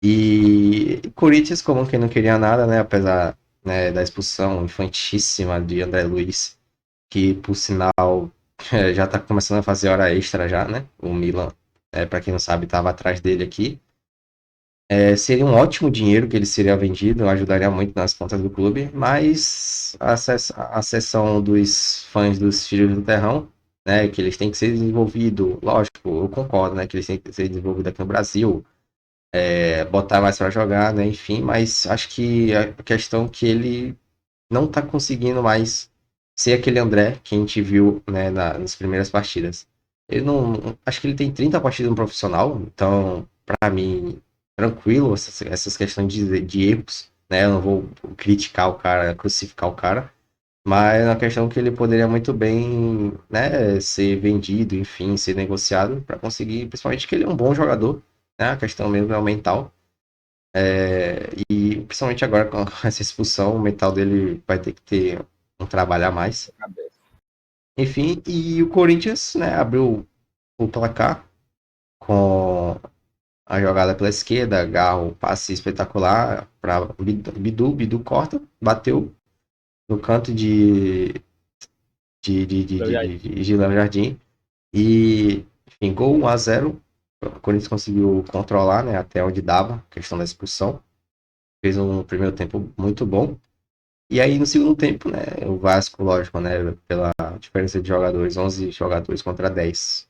E Corinthians, como quem não queria nada, né? Apesar, né, da expulsão infantíssima de André Luiz, que por sinal já tá começando a fazer hora extra já, né? O Milan, para quem não sabe, estava atrás dele aqui. Seria um ótimo dinheiro que ele seria vendido, ajudaria muito nas contas do clube, mas a sessão dos fãs dos Filhos do Terrão, né, que eles têm que ser desenvolvidos, lógico, eu concordo, né, que eles têm que ser desenvolvidos aqui no Brasil, botar mais para jogar, né, enfim, mas acho que a questão é que ele não tá conseguindo mais ser aquele André que a gente viu, né, nas primeiras partidas. Ele não, acho que ele tem 30 partidas no profissional, então, para mim, tranquilo essas questões de erros, né? Eu não vou criticar o cara, crucificar o cara, mas é uma questão que ele poderia muito bem, né, ser vendido, enfim, ser negociado para conseguir, principalmente que ele é um bom jogador, né? A questão mesmo é o mental. E principalmente agora com essa expulsão, o mental dele vai ter que ter um trabalho a mais. Enfim, e o Corinthians, né, abriu o placar com a jogada pela esquerda, Garro, passe espetacular para Bidu, Bidu corta, bateu no canto Eu já de Gilan Jardim. E, enfim, gol 1-0. O Corinthians conseguiu controlar, né, até onde dava, questão da expulsão. Fez um primeiro tempo muito bom. E aí, no segundo tempo, né, o Vasco, lógico, né, pela diferença de jogadores, 11 jogadores contra 10,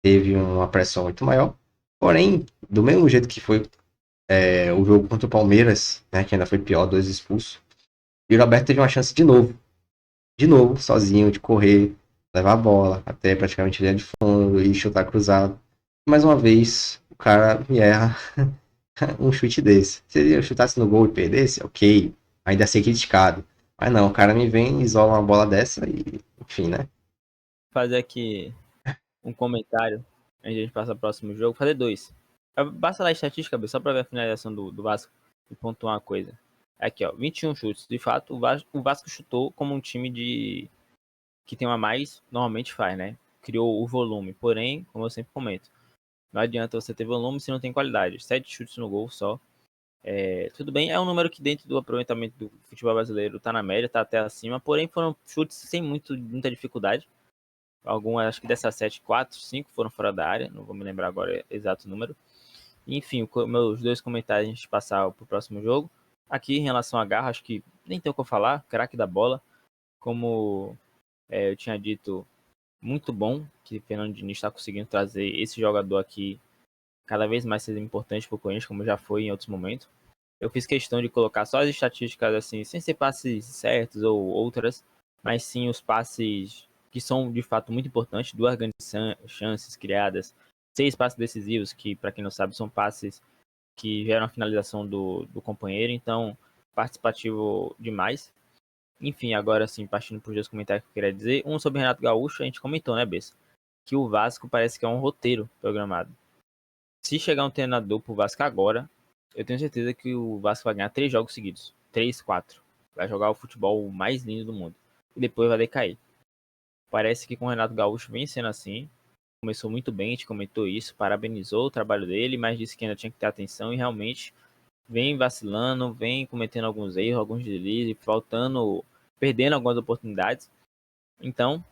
teve uma pressão muito maior. Porém, do mesmo jeito que foi o jogo contra o Palmeiras, né, que ainda foi pior, 2 expulsos, e o Roberto teve uma chance de novo, sozinho, de correr, levar a bola até praticamente linha de fundo e chutar cruzado. Mais uma vez, o cara me erra um chute desse. Se ele chutasse no gol e perdesse, ok, ainda ser criticado. Mas não, o cara me vem, isola uma bola dessa e, enfim, né? fazer aqui um comentário antes de a gente passar pro próximo jogo. Fazer dois. Basta lá a estatística, só pra ver a finalização do Vasco e pontuar uma coisa. Aqui, ó, 21 chutes. De fato, o Vasco chutou como um time que tem uma mais, normalmente faz, né? Criou o volume. Porém, como eu sempre comento, não adianta você ter volume se não tem qualidade. 7 chutes no gol só. Tudo bem, é um número que dentro do aproveitamento do futebol brasileiro tá na média, tá até acima. Porém, foram chutes sem muita dificuldade. Algumas, acho que dessas 7, 4, 5 foram fora da área. Não vou me lembrar agora o exato número. Enfim, meus dois comentários antes de passar pro próximo jogo. Aqui, em relação a Garra, acho que nem tem o que eu falar. Craque da bola. Como eu tinha dito, muito bom que o Fernando Diniz está conseguindo trazer esse jogador aqui cada vez mais sendo importante para o Corinthians, como já foi em outros momentos. Eu fiz questão de colocar só as estatísticas assim, sem ser passes certos ou outras, mas sim os passes que são de fato muito importantes, 2 grandes chances criadas, 6 passes decisivos, que para quem não sabe são passes que geram a finalização do companheiro, então participativo demais. Enfim, agora sim, partindo para os dois comentários que eu queria dizer. Um sobre Renato Gaúcho, a gente comentou, né, Bessa? Que o Vasco parece que é um roteiro programado. Se chegar um treinador pro Vasco agora, eu tenho certeza que o Vasco vai ganhar 3 jogos seguidos. 3, 4. Vai jogar o futebol mais lindo do mundo. E depois vai decair. Parece que com o Renato Gaúcho vem sendo assim. Começou muito bem, a gente comentou isso, parabenizou o trabalho dele, mas disse que ainda tinha que ter atenção e realmente vem vacilando, vem cometendo alguns erros, alguns deslizes, perdendo algumas oportunidades. Então,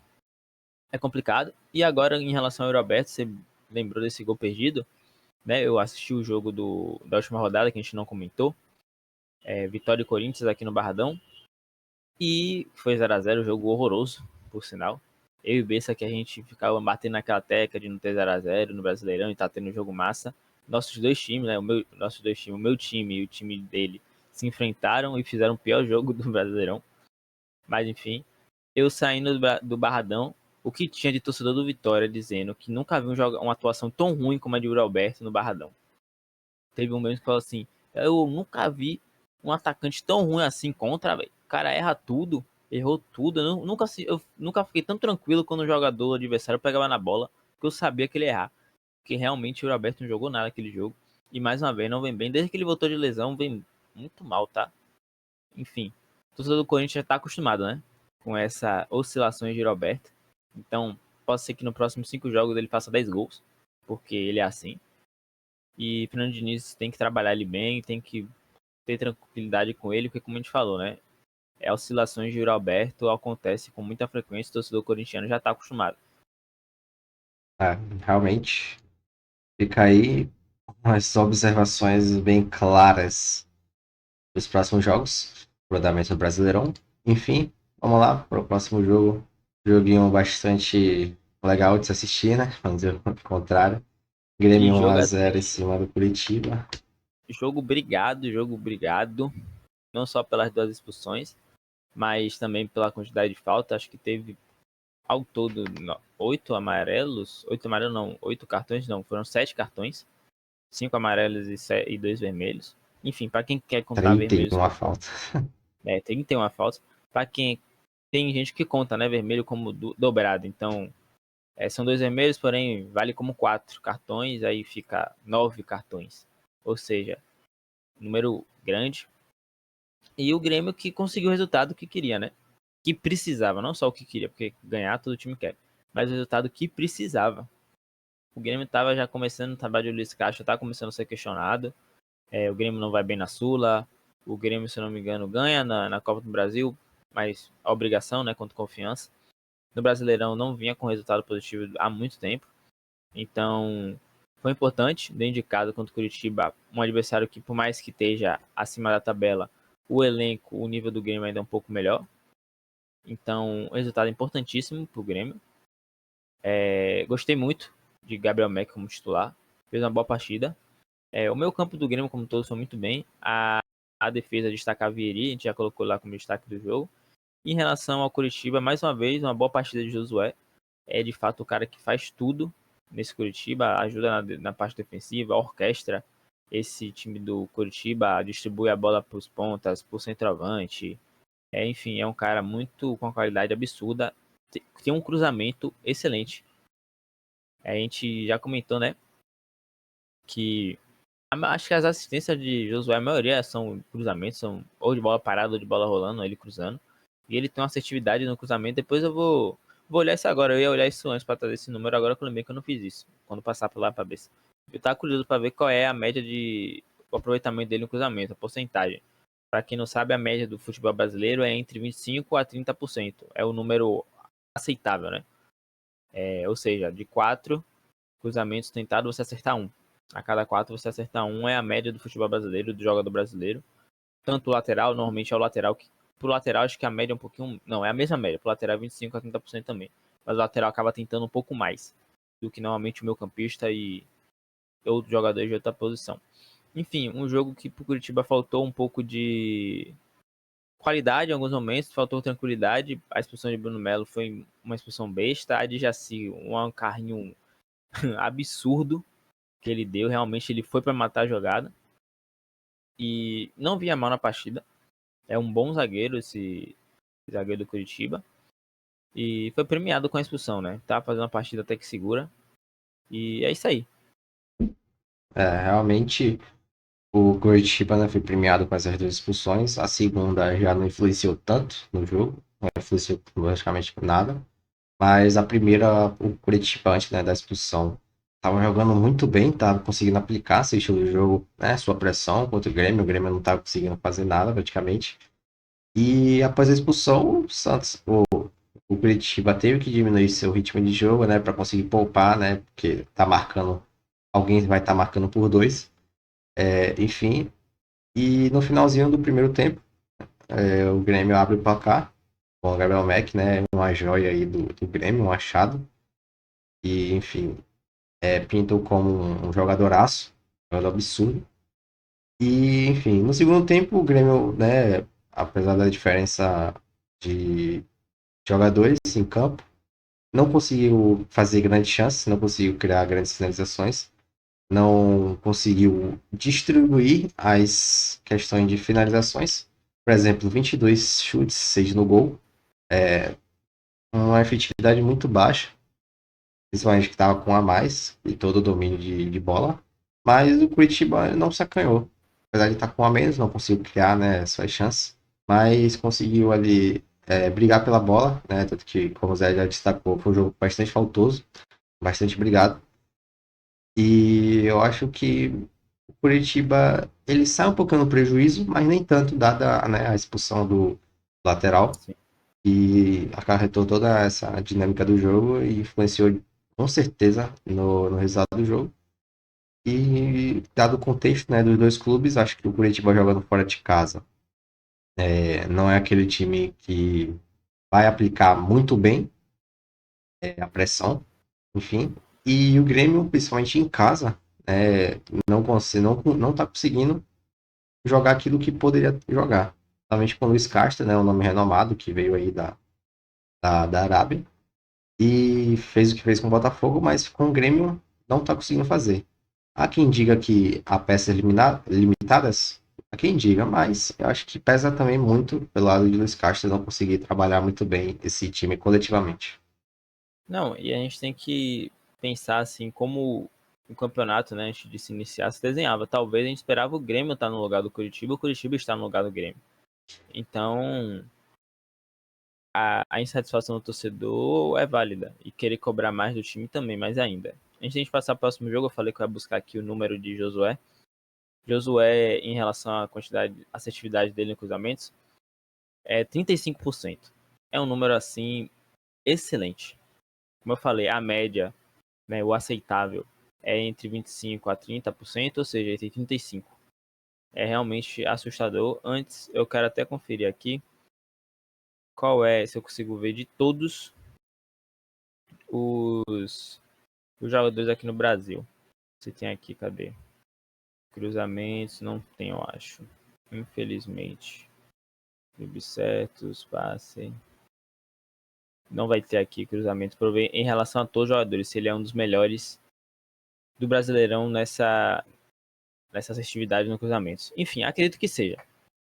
é complicado. E agora, em relação ao Roberto, você lembrou desse gol perdido, né? Eu assisti o jogo da última rodada, que a gente não comentou. Vitória e Corinthians aqui no Barradão. E foi 0x0, jogo horroroso, por sinal. Eu e o Bessa que a gente ficava batendo naquela tecla de não ter 0x0 no Brasileirão e tá tendo um jogo massa. Nossos dois times, né? O meu time e o time dele se enfrentaram e fizeram o pior jogo do Brasileirão. Mas enfim, eu saindo do Barradão, o que tinha de torcedor do Vitória dizendo que nunca viu uma atuação tão ruim como a de Yuri Alberto no Barradão. Teve um mesmo que falou assim: eu nunca vi um atacante tão ruim assim contra, velho. O cara erra tudo, errou tudo. Eu nunca fiquei tão tranquilo quando o jogador adversário pegava na bola, porque eu sabia que ele ia errar. Porque realmente o Roberto não jogou nada naquele jogo. E mais uma vez, não vem bem. Desde que ele voltou de lesão, vem muito mal, tá? Enfim, o torcedor do Corinthians já tá acostumado, né? Com essa oscilações de Roberto. Então, pode ser que no próximo 5 jogos ele faça 10 gols, porque ele é assim. E Fernando Diniz tem que trabalhar ele bem, tem que ter tranquilidade com ele, porque como a gente falou, né? Oscilações de Yuri Alberto acontece com muita frequência, o torcedor corintiano já está acostumado. Realmente fica aí umas observações bem claras dos próximos jogos, pro andamento do Brasileirão. Enfim, vamos lá para o próximo jogo. Joguinho bastante legal de se assistir, né? Vamos dizer o contrário. E Grêmio jogo 1-0 em assim, cima do Curitiba. jogo brigado, não só pelas 2 expulsões, mas também pela quantidade de falta. Acho que teve ao todo 8 amarelos, 8 amarelos não, 8 cartões não, foram 7 cartões, 5 amarelos e 2 vermelhos. Enfim, para quem quer contar vermelhos, 31 falta. tem que ter uma falta. Para quem tem gente que conta, né, vermelho como dobrado. Então, são 2 vermelhos, porém vale como 4 cartões, aí fica 9 cartões. Ou seja, número grande. E o Grêmio que conseguiu o resultado que queria, né? Que precisava, não só o que queria, porque ganhar todo time quer, mas o resultado que precisava. o Grêmio estava já começando, o trabalho de Luiz Castro estava começando a ser questionado. O Grêmio não vai bem na Sula, o Grêmio, se não me engano, ganha na Copa do Brasil, mas a obrigação, né, contra Confiança. No Brasileirão não vinha com resultado positivo há muito tempo, então foi importante, dentro de casa contra o Curitiba, um adversário que, por mais que esteja acima da tabela, o elenco, o nível do Grêmio ainda é um pouco melhor. Então, um resultado importantíssimo para o Grêmio. Gostei muito de Gabriel Mack como titular, fez uma boa partida. O meio campo do Grêmio, como todo, foi muito bem. A defesa destaca a Vieri, a gente já colocou lá como destaque do jogo. Em relação ao Curitiba, mais uma vez, uma boa partida de Josué. É de fato o cara que faz tudo nesse Curitiba, ajuda na parte defensiva, orquestra esse time do Curitiba, distribui a bola para os pontas, para o centroavante. Enfim, é um cara muito com uma qualidade absurda. Tem um cruzamento excelente. A gente já comentou, né? Que acho que as assistências de Josué, a maioria são cruzamentos, são ou de bola parada ou de bola rolando, ele cruzando. E ele tem uma assertividade no cruzamento. Depois eu vou olhar isso agora. Eu ia olhar isso antes para trazer esse número. Agora que eu lembrei que eu não fiz isso. Quando passar por lá para ver. Eu tava curioso para ver qual é a média de o aproveitamento dele no cruzamento, a porcentagem. Para quem não sabe, a média do futebol brasileiro é entre 25% a 30%. É o número aceitável, né? Ou seja, de 4 cruzamentos tentados, você acertar um. A cada 4 você acertar um é a média do futebol brasileiro, do jogador brasileiro. Tanto o lateral, normalmente é o lateral que. Pro lateral, acho que a média é um pouquinho. Não, é a mesma média. Pro lateral é 25% a 30% também. Mas o lateral acaba tentando um pouco mais do que normalmente o meu campista e outros jogadores de outra posição. Enfim, um jogo que pro Curitiba faltou um pouco de qualidade em alguns momentos, faltou tranquilidade. A expulsão de Bruno Melo foi uma expulsão besta. A de Jaci, um carrinho absurdo que ele deu. Realmente ele foi para matar a jogada. E não vinha mal na partida. É um bom zagueiro esse zagueiro do Curitiba. E foi premiado com a expulsão, né? Tá fazendo uma partida até que segura. E é isso aí. Realmente o Curitiba, né, foi premiado com essas duas expulsões. A segunda já não influenciou tanto no jogo, não influenciou praticamente nada. Mas a primeira, o Curitiba, antes, né, da expulsão, estava jogando muito bem, estava conseguindo aplicar seu estilo de jogo, né, sua pressão contra o Grêmio não estava conseguindo fazer nada praticamente. E após a expulsão, o Curitiba teve que diminuir seu ritmo de jogo, né, para conseguir poupar, né, porque tá marcando, alguém vai estar marcando por dois. Enfim, e no finalzinho do primeiro tempo, o Grêmio abre o placar com o Gabriel Mack, né, uma joia aí do Grêmio, um achado. E, enfim, pintou como um jogadoraço, um jogador absurdo. E, enfim, no segundo tempo, o Grêmio, né, apesar da diferença de jogadores em campo, não conseguiu fazer grandes chances, não conseguiu criar grandes finalizações, não conseguiu distribuir as questões de finalizações. Por exemplo, 22 chutes, 6 no gol, uma efetividade muito baixa, principalmente que estava com a mais e todo o domínio de bola. Mas o Curitiba não se acanhou. Apesar de estar com a menos, não conseguiu criar, né, suas chances, mas conseguiu ali brigar pela bola, né? Tanto que, como o Zé já destacou, foi um jogo bastante faltoso, bastante brigado. E eu acho que o Curitiba ele sai um pouquinho no prejuízo, mas nem tanto, dada, né, a expulsão do lateral. Sim. E acarretou toda essa dinâmica do jogo e influenciou com certeza no resultado do jogo. E dado o contexto, né, dos dois clubes, acho que o Curitiba jogando fora de casa não é aquele time que vai aplicar muito bem a pressão, enfim. E o Grêmio, principalmente em casa, não está conseguindo jogar aquilo que poderia jogar. Principalmente com o Luiz Castro, né, um nome renomado que veio aí da Arábia e fez o que fez com o Botafogo, mas com o Grêmio não está conseguindo fazer. Há quem diga que há peças limitadas, há quem diga, mas eu acho que pesa também muito pelo lado de Luiz Castro não conseguir trabalhar muito bem esse time coletivamente. Não, e a gente tem que pensar assim, como o campeonato, né, antes de se iniciar, se desenhava. Talvez a gente esperava o Grêmio estar no lugar do Curitiba, o Curitiba está no lugar do Grêmio. Então, a insatisfação do torcedor é válida. E querer cobrar mais do time também, mais ainda. Antes de a gente passar para o próximo jogo, eu falei que eu ia buscar aqui o número de Josué. Josué, em relação à quantidade, assertividade dele em cruzamentos, é 35%. É um número, assim, excelente. Como eu falei, a média, né, o aceitável, é entre 25% a 30%, ou seja, entre 35%. É realmente assustador. Antes, eu quero até conferir aqui qual é, se eu consigo ver, de todos os jogadores aqui no Brasil. Você tem aqui, cadê? Cruzamentos, não tem, eu acho. Infelizmente. Dribles certos, passe. Não vai ter aqui cruzamento por ver em relação a todos os jogadores. Se ele é um dos melhores do Brasileirão nessa assertividade no cruzamentos. Enfim, acredito que seja.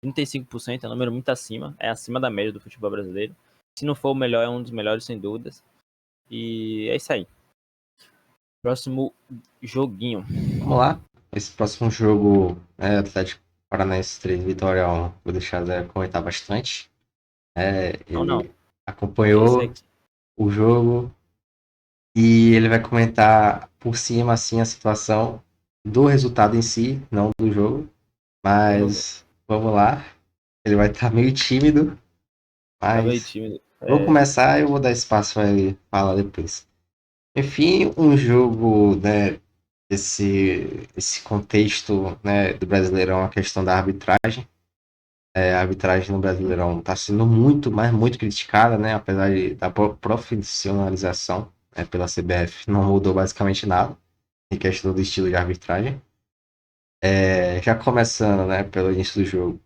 35% é um número muito acima. É acima da média do futebol brasileiro. Se não for o melhor, é um dos melhores, sem dúvidas. E é isso aí. Próximo joguinho. Vamos lá. Esse próximo jogo é Atlético Paranaense 3, Vitória 1. Vou deixar o Zé comentar bastante. Não. Ele Esse acompanhou aqui. o jogo e ele vai comentar por cima assim a situação do resultado em si, não do jogo. Vamos ver. Mas vamos lá. Ele vai estar meio tímido, Tá meio mas tímido. vou começar e eu vou dar espaço para ele falar depois. Enfim, um jogo, né, esse contexto, né, do Brasileirão, a questão da arbitragem. A arbitragem no Brasileirão está sendo muito, mas muito criticada, né, apesar da profissionalização, né, pela CBF, não mudou basicamente nada em questão do estilo de arbitragem. Já começando, né, pelo início do jogo,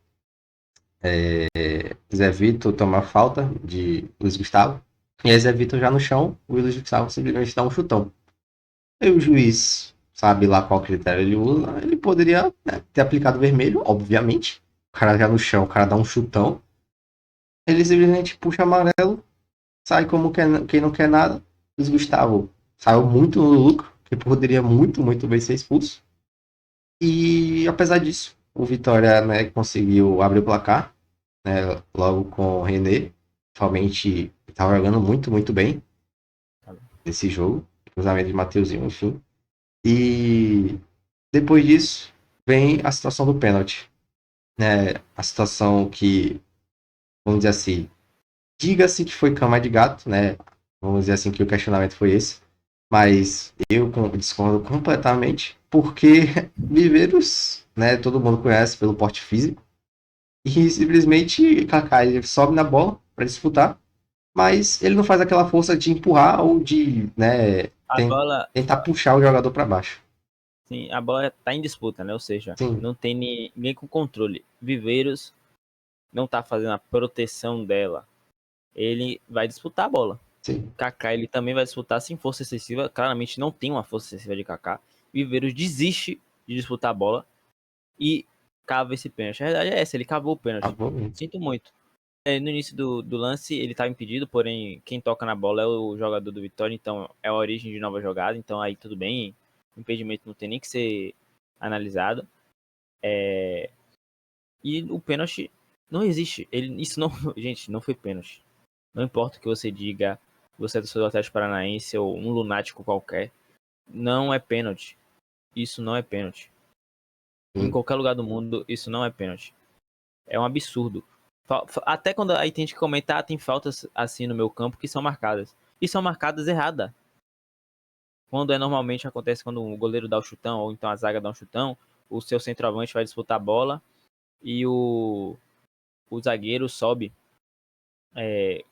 Zé Vitor toma falta de Luiz Gustavo, e aí Zé Vitor já no chão, o Luiz Gustavo simplesmente dá um chutão. E o juiz sabe lá qual critério ele usa, ele poderia, né, ter aplicado vermelho, obviamente. O cara já no chão, o cara dá um chutão. Ele simplesmente puxa amarelo, sai como quem não quer nada. Luiz Gustavo saiu muito no lucro, que poderia muito, muito bem ser expulso. E apesar disso, o Vitória, né, conseguiu abrir o placar, né, logo com o René. Realmente estava jogando muito, muito bem nesse jogo. Cruzamento de Mateuzinho, enfim. E depois disso, vem a situação do pênalti. Né? A situação que, vamos dizer assim, diga-se que foi cama de gato, né? Vamos dizer assim que o questionamento foi esse. Mas eu discordo completamente, porque Viveiros, né, todo mundo conhece pelo porte físico, e simplesmente Kaká ele sobe na bola para disputar, mas ele não faz aquela força de empurrar ou de, né, A bola, tentar puxar o jogador para baixo. sim, a bola tá em disputa, né? Ou seja, Sim, não tem ninguém com controle. Viveiros não tá fazendo a proteção dela. Ele vai disputar a bola. sim. Kaká, ele também vai disputar sem força excessiva. Claramente não tem uma força excessiva de Kaká. Viveiros desiste de disputar a bola e cava esse pênalti. A verdade é essa, ele cavou o pênalti. Acabou mesmo. Sinto muito. No início do lance, ele estava impedido, porém, quem toca na bola é o jogador do Vitória, então é a origem de nova jogada, então aí tudo bem, o impedimento não tem nem que ser analisado. E o pênalti não existe. Isso não, gente, não foi pênalti. Não importa o que você diga, você é torcedor do Atlético Paranaense ou um lunático qualquer, não é pênalti. Isso não é pênalti. Em Sim. qualquer lugar do mundo, isso não é pênalti. É um absurdo. Até quando aí tem gente que comentar, tem faltas assim no meu campo que são marcadas. E são marcadas erradas. Quando normalmente acontece quando o goleiro dá o chutão, ou então a zaga dá um chutão, o seu centroavante vai disputar a bola e o zagueiro sobe,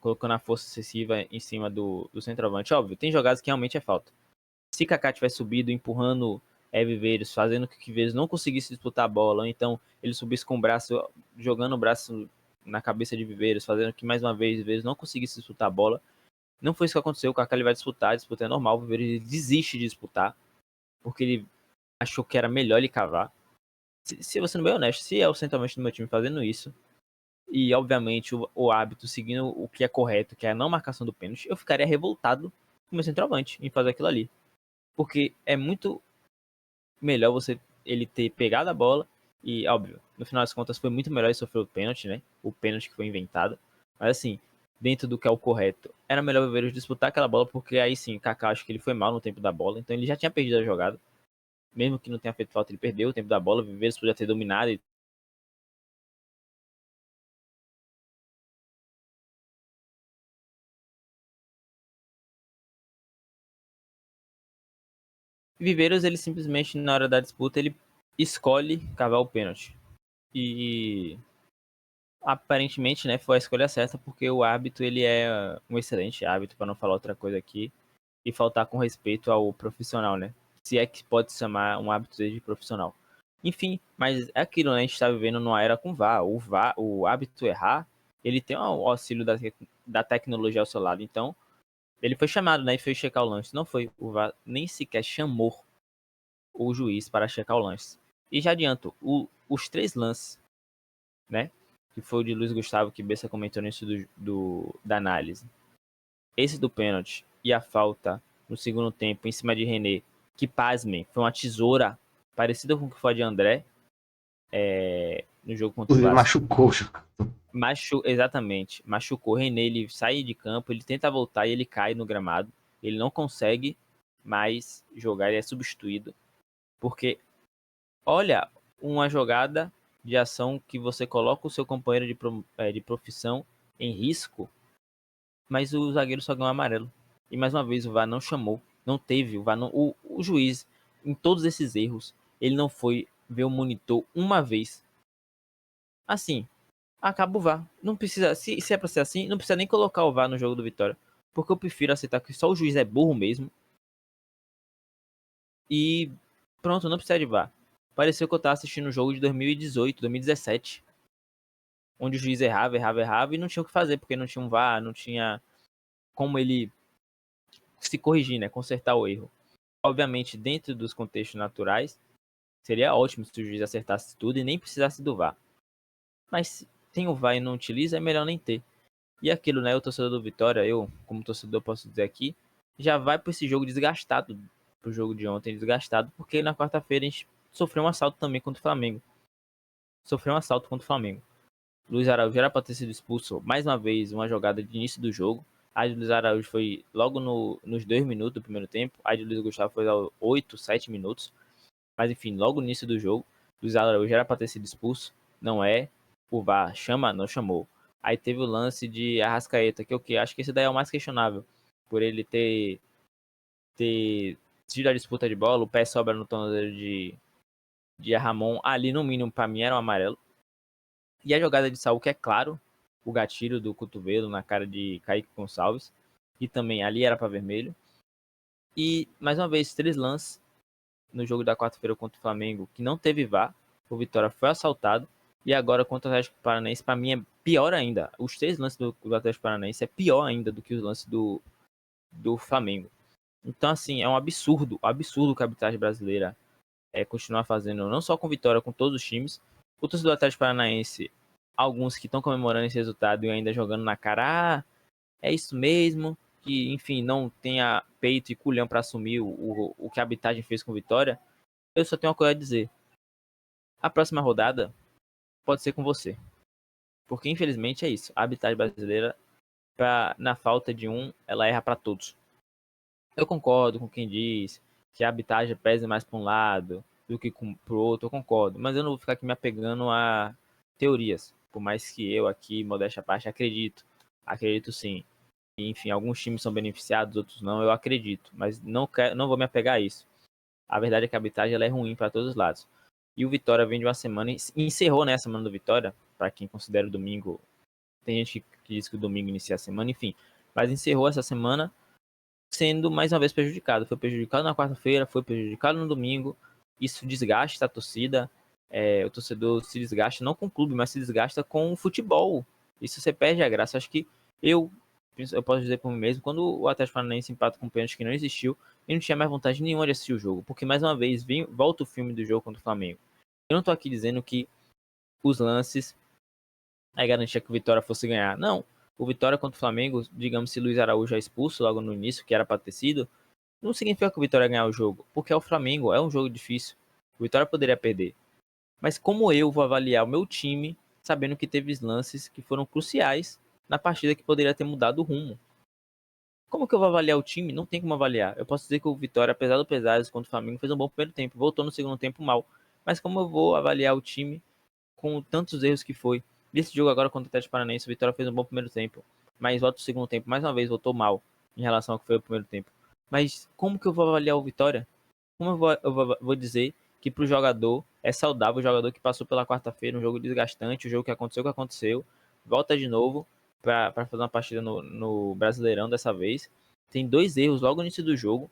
colocando a força excessiva em cima do centroavante. Óbvio, tem jogadas que realmente é falta. Se Kaká tivesse subido, empurrando Viveiros, fazendo com que Viveiros não conseguisse disputar a bola, ou então ele subisse com o braço, jogando o braço na cabeça de Viveiros, fazendo que mais uma vez Viveiros não conseguisse disputar a bola. Não foi isso que aconteceu, o Kaká ele vai disputar, a disputa é normal, o Viveiros desiste de disputar, porque ele achou que era melhor ele cavar. Se você não é honesto, se é o centroavante do meu time fazendo isso, e obviamente o hábito seguindo o que é correto, que é a não marcação do pênalti, eu ficaria revoltado com o meu centroavante em fazer aquilo ali. Porque é muito melhor ele ter pegado a bola e, óbvio, no final das contas foi muito melhor ele sofrer o pênalti, né? O pênalti que foi inventado. Mas assim, dentro do que é o correto, era melhor o Viveiros disputar aquela bola, porque aí sim, Kaká acho que ele foi mal no tempo da bola, então ele já tinha perdido a jogada. Mesmo que não tenha feito falta, ele perdeu o tempo da bola, o Viveiros podia ter dominado e Viveiros, ele simplesmente, na hora da disputa, ele escolhe cavar o pênalti. E aparentemente, né, foi a escolha certa, porque o árbitro, ele é um excelente árbitro, para não falar outra coisa aqui, e faltar com respeito ao profissional, né? Se é que pode chamar um árbitro de profissional. Enfim, mas é aquilo, né? A gente está vivendo numa era com VAR. O árbitro errar, ele tem o auxílio da tecnologia ao seu lado. Então, ele foi chamado, né? E foi checar o lance. Não foi. O VAR nem sequer chamou o juiz para checar o lance. E já adianto, os 3 lances, né? Que foi o de Luiz Gustavo, que Bessa comentou nisso da análise. Esse do pênalti e a falta no segundo tempo em cima de René, que pasmem, foi uma tesoura parecida com o que foi a de André no jogo contra o Inclusive Vasco. machucou, Exatamente, machucou. René, ele sai de campo, ele tenta voltar e ele cai no gramado. Ele não consegue mais jogar, ele é substituído. Porque, olha, uma jogada de ação que você coloca o seu companheiro de profissão em risco, mas o zagueiro só ganhou amarelo. E mais uma vez o VAR não chamou, não teve, o VAR não, o juiz, em todos esses erros, ele não foi ver o monitor uma vez. Assim, acaba o VAR. Não precisa, se é pra ser assim, não precisa nem colocar o VAR no jogo do Vitória. Porque eu prefiro aceitar que só o juiz é burro mesmo. E pronto, não precisa de VAR. Pareceu que eu tava assistindo um jogo de 2018, 2017. Onde o juiz errava e não tinha o que fazer, porque não tinha um VAR, não tinha como ele se corrigir, né? Consertar o erro. Obviamente, dentro dos contextos naturais, seria ótimo se o juiz acertasse tudo e nem precisasse do VAR. Mas se tem o VAR e não utiliza, é melhor nem ter. E aquilo, né? O torcedor do Vitória, eu, como torcedor, posso dizer aqui, já vai para esse jogo desgastado, pro jogo de ontem desgastado, porque na quarta-feira a gente sofreu um assalto também contra o Flamengo. Sofreu um assalto contra o Flamengo. Luiz Araújo era para ter sido expulso mais uma vez, uma jogada de início do jogo. A de Luiz Araújo foi logo nos 2 minutos do primeiro tempo. A de Luiz Gustavo foi aos 8, 7 minutos. Mas enfim, logo no início do jogo, Luiz Araújo era para ter sido expulso. Não é. O VAR chama, não chamou. Aí teve o lance de Arrascaeta, que é o que? Acho que esse daí é o mais questionável. Por ele ter tido a disputa de bola, o pé sobra no tornozelo de Ramon. Ali, no mínimo, para mim era um amarelo. E a jogada de Saul, que é claro, o gatilho do cotovelo na cara de Kaique Gonçalves. E também ali era para vermelho. E, mais uma vez, 3 lances no jogo da quarta-feira contra o Flamengo, que não teve VAR. O Vitória foi assaltado. E agora contra o Atlético Paranaense, para mim é pior ainda. Os 3 lances do Atlético Paranaense é pior ainda do que os lances do Flamengo. Então, assim, é um absurdo que a arbitragem brasileira continuar fazendo, não só com Vitória, com todos os times. O torcedor do Atlético Paranaense, alguns que estão comemorando esse resultado e ainda jogando na cara, é isso mesmo, que, enfim, não tenha peito e culhão para assumir o que a arbitragem fez com Vitória. Eu só tenho uma coisa a dizer. A próxima rodada pode ser com você. Porque, infelizmente, é isso. A arbitragem brasileira, na falta de um, ela erra para todos. Eu concordo com quem diz que a arbitragem pesa mais para um lado do que para o outro, eu concordo. Mas eu não vou ficar aqui me apegando a teorias. Por mais que eu aqui, modéstia à parte, acredito. Acredito sim. E, enfim, alguns times são beneficiados, outros não, eu acredito. Mas não vou me apegar a isso. A verdade é que a arbitragem ela é ruim para todos os lados. E o Vitória vem de uma semana, encerrou, né, a semana do Vitória, para quem considera o domingo. Tem gente que diz que o domingo inicia a semana, enfim. Mas encerrou essa semana sendo mais uma vez prejudicado. Foi prejudicado na quarta-feira, foi prejudicado no domingo. Isso desgasta a torcida. O torcedor se desgasta não com o clube, mas se desgasta com o futebol. Isso você perde a graça. Acho que eu posso dizer por mim mesmo, quando o Atlético Paranaense empata com um pênalti que não existiu, eu não tinha mais vontade nenhuma de assistir o jogo. Porque, mais uma vez, volta o filme do jogo contra o Flamengo. Eu não tô aqui dizendo que os lances garantia que o Vitória fosse ganhar. Não. O Vitória contra o Flamengo, digamos, se Luiz Araújo é expulso logo no início, que era para ter sido, não significa que o Vitória ia ganhar o jogo, porque é o Flamengo, é um jogo difícil. O Vitória poderia perder. Mas como eu vou avaliar o meu time, sabendo que teve lances que foram cruciais na partida que poderia ter mudado o rumo. Como que eu vou avaliar o time? Não tem como avaliar. Eu posso dizer que o Vitória, apesar do pesares contra o Flamengo, fez um bom primeiro tempo. Voltou no segundo tempo mal. Mas como eu vou avaliar o time com tantos erros que foi? Nesse jogo agora contra o Atlético Paranaense, o Vitória fez um bom primeiro tempo. Mas volta o segundo tempo, mais uma vez, voltou mal em relação ao que foi o primeiro tempo. Mas como que eu vou avaliar o Vitória? Como eu vou dizer que pro jogador é saudável, o jogador que passou pela quarta-feira, um jogo desgastante, o jogo que aconteceu o que aconteceu, volta de novo para fazer uma partida no Brasileirão dessa vez. Tem dois erros logo no início do jogo.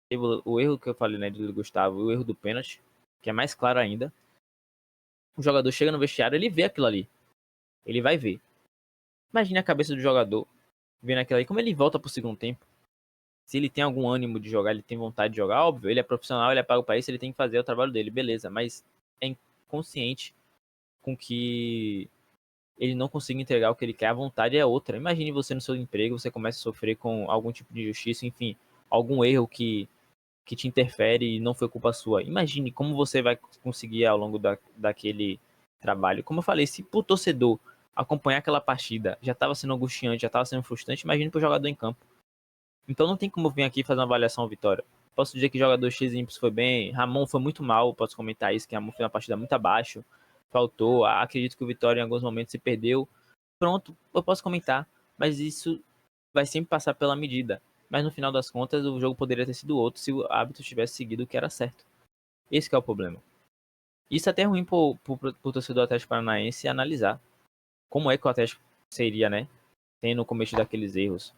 Teve o erro que eu falei, né, do Gustavo, e o erro do pênalti, que é mais claro ainda. O jogador chega no vestiário, ele vê aquilo ali. Ele vai ver. Imagine a cabeça do jogador vendo aquilo ali. Como ele volta pro segundo tempo? Se ele tem algum ânimo de jogar, ele tem vontade de jogar, óbvio, ele é profissional, ele é pago para isso, ele tem que fazer o trabalho dele, beleza. Mas é inconsciente com que ele não consiga entregar o que ele quer, a vontade é outra. Imagine você no seu emprego, você começa a sofrer com algum tipo de injustiça, enfim, algum erro que te interfere e não foi culpa sua. Imagine como você vai conseguir ao longo daquele trabalho. Como eu falei, se pro torcedor acompanhar aquela partida já estava sendo angustiante, já estava sendo frustrante, imagine pro jogador em campo. Então não tem como eu vir aqui fazer uma avaliação Vitória. Posso dizer que jogador X foi bem, Ramon foi muito mal, posso comentar isso, que Ramon fez uma partida muito abaixo, faltou, acredito que o Vitória em alguns momentos se perdeu. Pronto, eu posso comentar, mas isso vai sempre passar pela medida. Mas no final das contas, o jogo poderia ter sido outro se o árbitro tivesse seguido o que era certo. Esse que é o problema. Isso é até ruim pro torcedor do Atlético Paranaense analisar como é que o Atlético seria, né? Tendo cometido aqueles erros.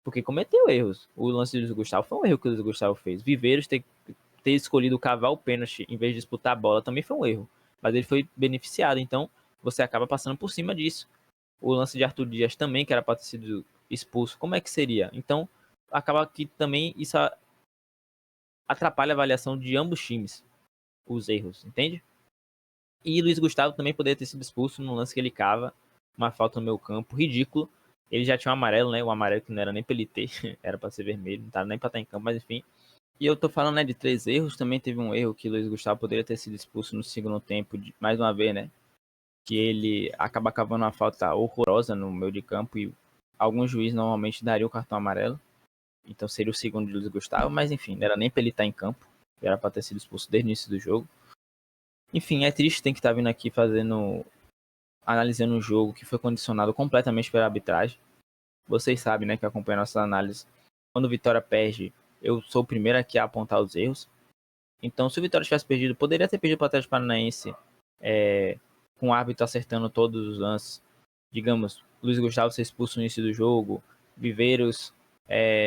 Porque cometeu erros. O lance do Luiz Gustavo foi um erro que o Luiz Gustavo fez. Viveiros ter escolhido cavar o pênalti em vez de disputar a bola também foi um erro. Mas ele foi beneficiado, então você acaba passando por cima disso. O lance de Arthur Dias também, que era para ter sido expulso, como é que seria? Então, acaba que também isso atrapalha a avaliação de ambos times, os erros, entende? E Luiz Gustavo também poderia ter sido expulso no lance que ele cava, uma falta no meu campo, ridículo. Ele já tinha um amarelo, né? O amarelo que não era nem pra ele ter, era pra ser vermelho, não tava nem pra estar em campo, mas enfim. E eu tô falando, né, de 3 erros, também teve um erro que Luiz Gustavo poderia ter sido expulso no segundo tempo, mais uma vez, né? Que ele acaba cavando uma falta horrorosa no meio de campo e algum juiz normalmente daria o cartão amarelo. Então seria o segundo de Luiz Gustavo, mas enfim, não era nem pra ele estar em campo, era pra ter sido expulso desde o início do jogo. Enfim, é triste ter que estar vindo aqui analisando um jogo que foi condicionado completamente pela arbitragem. Vocês sabem, né, que acompanham nossas análises. Quando o Vitória perde, eu sou o primeiro aqui a apontar os erros. Então, se o Vitória tivesse perdido, poderia ter perdido para o Atlético Paranaense com o árbitro acertando todos os lances. Digamos, Luiz Gustavo ser expulso no início do jogo, Viveiros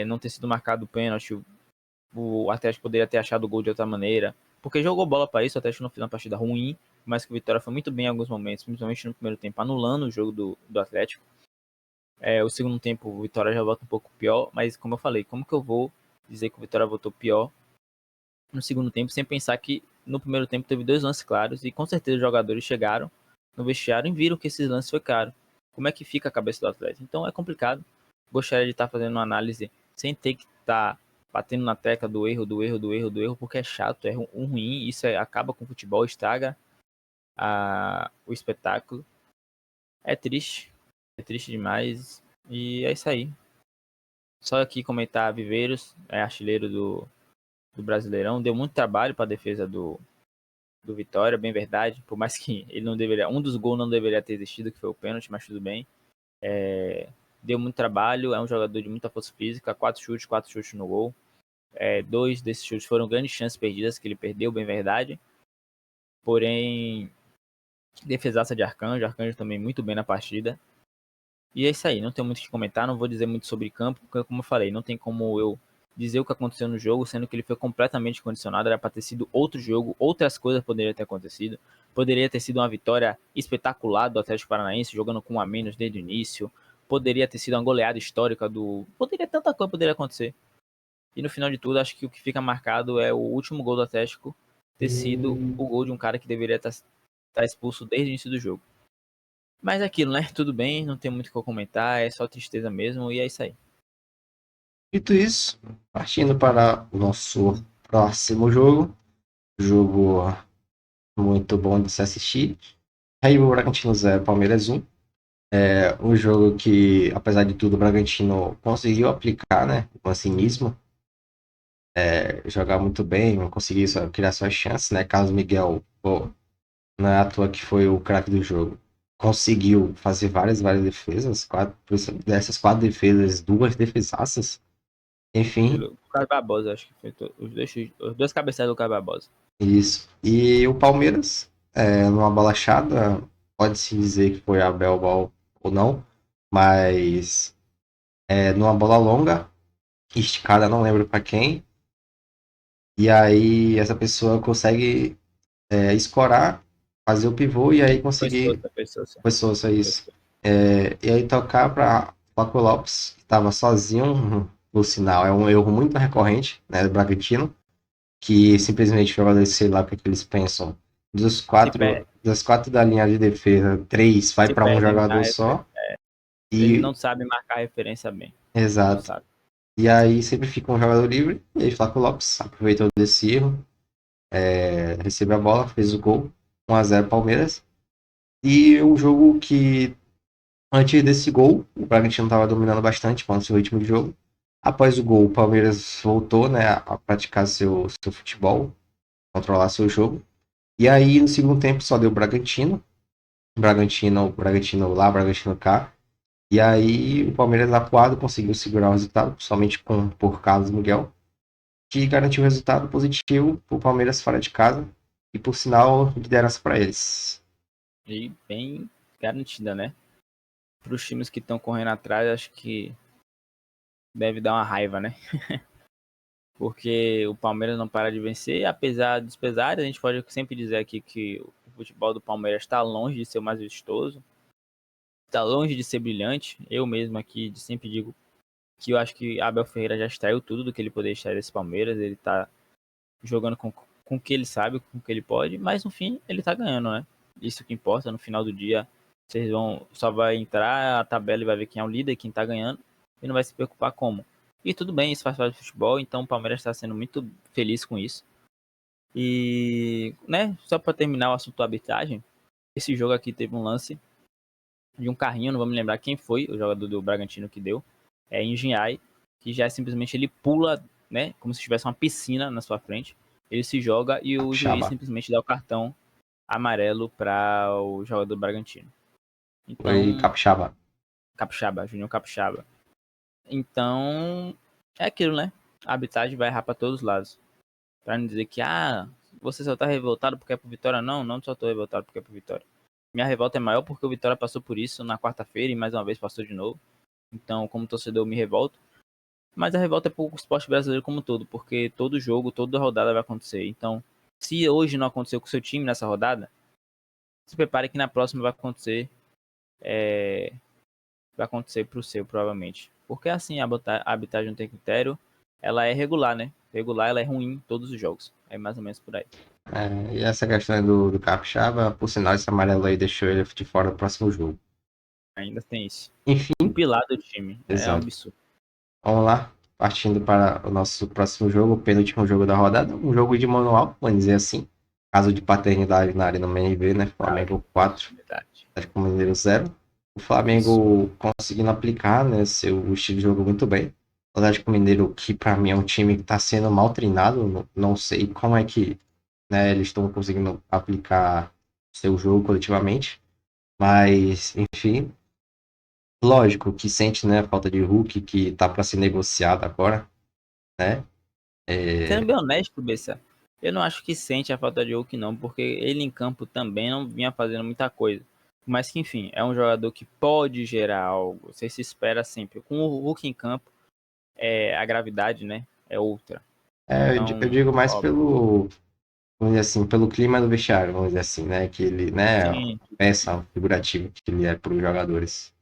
não ter sido marcado o pênalti, o Atlético poderia ter achado o gol de outra maneira, porque jogou bola para isso, o Atlético não fez uma partida ruim, mas que o Vitória foi muito bem em alguns momentos, principalmente no primeiro tempo, anulando o jogo do Atlético. O segundo tempo, o Vitória já volta um pouco pior, mas como eu falei, como que eu vou dizer que o Vitória voltou pior no segundo tempo, sem pensar que no primeiro tempo teve 2 lances claros e com certeza os jogadores chegaram no vestiário e viram que esses lances foi caro. Como é que fica a cabeça do atleta? Então é complicado. Gostaria de estar fazendo uma análise sem ter que estar batendo na tecla do erro, do erro, do erro, do erro, porque é chato, é ruim, isso acaba com o futebol, estraga o espetáculo. É triste demais e é isso aí. Só aqui comentar Viveiros, artilheiro do Brasileirão, deu muito trabalho para a defesa do Vitória, bem verdade, por mais que ele não deveria, um dos gols não deveria ter existido, que foi o pênalti, mas tudo bem. Deu muito trabalho, é um jogador de muita força física, 4 chutes no gol. 2 desses chutes foram grandes chances perdidas, que ele perdeu, bem verdade. Porém, defesaça de Arcanjo também muito bem na partida. E é isso aí, não tenho muito o que comentar, não vou dizer muito sobre campo, porque como eu falei, não tem como eu dizer o que aconteceu no jogo, sendo que ele foi completamente condicionado, era para ter sido outro jogo, outras coisas poderiam ter acontecido. Poderia ter sido uma vitória espetacular do Atlético Paranaense, jogando com 1 a menos desde o início. Poderia ter sido uma goleada histórica tanta coisa poderia acontecer. E no final de tudo, acho que o que fica marcado é o último gol do Atlético ter sido o gol de um cara que deveria estar expulso desde o início do jogo. Mas é aquilo, né? Tudo bem, não tem muito o que eu comentar, é só tristeza mesmo, e é isso aí. Dito isso, partindo para o nosso próximo jogo. Jogo muito bom de se assistir. Raio Bragantino 0, Palmeiras 1. Um jogo que, apesar de tudo, o Bragantino conseguiu aplicar, né? O mancinismo, jogar muito bem, conseguir criar suas chances, né? Carlos Miguel, pô, não é à toa que foi o craque do jogo. Conseguiu fazer várias defesas, dessas 4 defesas, 2 defesaças. Enfim, O Caio Barbosa, acho que foi os dois cabeçados do Caio Barbosa. isso. E o Palmeiras, numa bola achada, pode-se dizer que foi a Abel Ball ou não, mas numa bola longa, esticada, não lembro para quem. E aí essa pessoa consegue escorar, fazer o pivô e aí Foi conseguir. Souza, foi Souza. Pessoa, só Foi isso. Souza. E aí tocar para Flaco Lopes, que estava sozinho, no sinal. É um erro muito recorrente, né, do Bragantino, que simplesmente os jogadores, sei lá o que, é que eles pensam. Se, per Das quatro da linha de defesa, 3 vai se para um perdem jogador só. eles E não sabem marcar referência bem. Não exato. sabe. E aí sempre fica um jogador livre. E aí Flaco Lopes aproveitou desse erro, recebeu a bola, fez o gol, 1-0 Palmeiras. E um jogo que antes desse gol, o Bragantino estava dominando bastante com o seu ritmo de jogo. Após o gol, o Palmeiras voltou, né, a praticar seu futebol, controlar seu jogo. E aí, no segundo tempo, só deu Bragantino. Bragantino lá, Bragantino cá. E aí, o Palmeiras acuado conseguiu segurar o resultado, somente por Carlos Miguel, que garantiu o resultado positivo para o Palmeiras fora de casa. E, por sinal, liderança para eles. E bem garantida, né? Para os times que estão correndo atrás, acho que deve dar uma raiva, né? Porque o Palmeiras não para de vencer, apesar dos pesares, a gente pode sempre dizer aqui que o futebol do Palmeiras está longe de ser o mais vistoso, está longe de ser brilhante. Eu mesmo aqui sempre digo que eu acho que Abel Ferreira já extraiu tudo do que ele poderia extrair desse Palmeiras, ele tá jogando com o que ele sabe, com o que ele pode, mas no fim ele tá ganhando, né? Isso que importa, no final do dia vocês só vai entrar a tabela e vai ver quem é o líder, quem tá ganhando, e não vai se preocupar como. E tudo bem, isso faz parte do futebol, então o Palmeiras está sendo muito feliz com isso. E, né, só para terminar o assunto da arbitragem, esse jogo aqui teve um lance de um carrinho, não vou me lembrar quem foi, o jogador do Bragantino que deu, Engenhai, que já simplesmente ele pula, né, como se tivesse uma piscina na sua frente, ele se joga e o juiz Chaba. simplesmente dá o cartão amarelo para o jogador do Bragantino. Foi Então, Capixaba. Capixaba, Júnior Capixaba. Então, é aquilo, né? A arbitragem vai errar para todos os lados. Pra não dizer que, você só tá revoltado porque é pro Vitória. Não, não só tô revoltado porque é pro Vitória. Minha revolta é maior porque o Vitória passou por isso na quarta-feira e mais uma vez passou de novo. Então, como torcedor, eu me revolto. Mas a revolta é pro esporte brasileiro como um todo, porque todo jogo, toda rodada vai acontecer. Então, se hoje não aconteceu com o seu time nessa rodada, se prepare que na próxima é, vai acontecer pro seu, provavelmente. Porque assim, a arbitragem não tem critério, ela é regular, né? Regular, ela é ruim em todos os jogos. É mais ou menos por aí. E essa questão do Capixaba, por sinal, esse amarelo aí deixou ele de fora do próximo jogo. Ainda tem isso. Um Enfim, pilar do time. É um exato. absurdo. Vamos lá. Partindo para o nosso próximo jogo, o penúltimo jogo da rodada. Um jogo de manual, vamos dizer assim. Caso de paternidade na Arena MRV, né? Ah, Flamengo 4, verdade. Atlético Mineiro 0. O Isso. Flamengo conseguindo aplicar, né, seu estilo de jogo muito bem. O Atlético Mineiro, que para mim é um time que está sendo mal treinado, não sei como é que, né, eles estão conseguindo aplicar seu jogo coletivamente. Mas, enfim, lógico que sente, né, a falta de Hulk, que tá para ser negociado agora, né? Sendo bem honesto, Bessa, eu não acho que sente a falta de Hulk, não, porque ele em campo também não vinha fazendo muita coisa. Mas que, enfim, é um jogador que pode gerar algo. Você se espera sempre. Com o Hulk em campo, a gravidade, né, é outra. Eu Então, digo mais óbvio. pelo, vamos dizer assim, pelo clima do vestiário, vamos dizer assim, né? Que ele, né, é uma Sim, peça figurativa que ele é para os jogadores.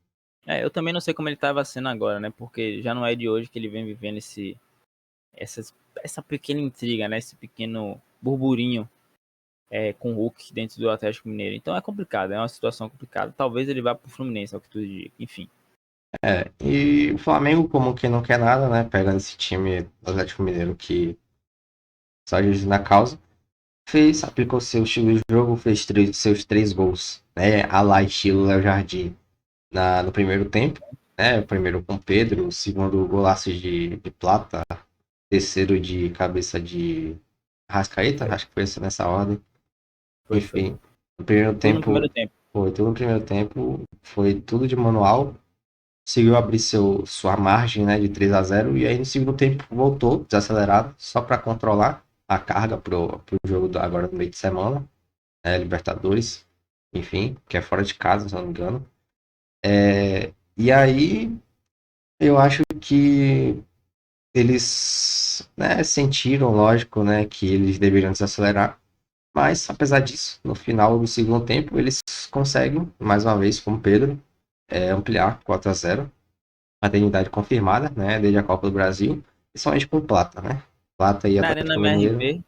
eu também não sei como ele estava sendo agora, né? Porque já não é de hoje que ele vem vivendo essa pequena intriga, né? Esse pequeno burburinho com o Hulk dentro do Atlético Mineiro. Então é complicado, é uma situação complicada. Talvez ele vá pro Fluminense, é o que tu diz. Enfim. E o Flamengo, como que não quer nada, né? Pegando esse time do Atlético Mineiro que só Jesus na causa, aplicou seu estilo de jogo, fez seus 3 gols, né? A lá estilo Léo Jardim. no primeiro tempo, né? O primeiro com Pedro, o segundo golaço de Plata, terceiro de cabeça de Rascaeta, acho que foi nessa ordem. Foi. Enfim, no primeiro Tudo no primeiro tempo, tempo. foi tudo no primeiro tempo, foi tudo de manual, conseguiu abrir sua margem, né, de 3-0 e aí no segundo tempo voltou desacelerado, só para controlar a carga pro jogo agora no meio de semana, Libertadores, enfim, que é fora de casa, se não me engano. E aí eu acho que eles, né, sentiram, lógico, né, que eles deveriam desacelerar, mas apesar disso, no final do segundo tempo, eles conseguem, mais uma vez, com o Pedro, ampliar 4-0, paternidade confirmada, né, desde a Copa do Brasil, principalmente com o Plata, né? Plata e Na Arena Atlético Mineiro. MRV,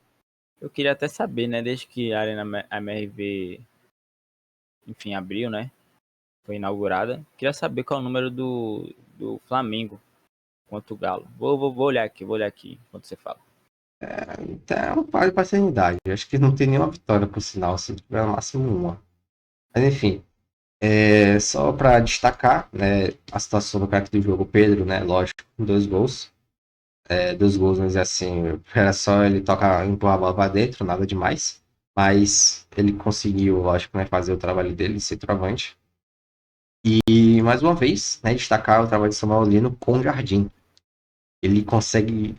eu queria até saber, né? Desde que a Arena MRV, enfim, abriu, né? Foi inaugurada. Queria saber qual é o número do Flamengo contra o Galo. Vou vou olhar aqui enquanto você fala. Então, para paternidade. Acho que não tem nenhuma vitória, por sinal, se tiver no máximo uma. Mas enfim, só para destacar, né, a situação do craque do jogo, Pedro, né, lógico, 2 gols. 2 gols, mas assim, era só ele tocar, empurrar a bola para dentro, nada demais. Mas ele conseguiu, lógico, né, fazer o trabalho dele, ser trovante. E mais uma vez, né, destacar o trabalho de Samuel Lino com o Jardim. Ele consegue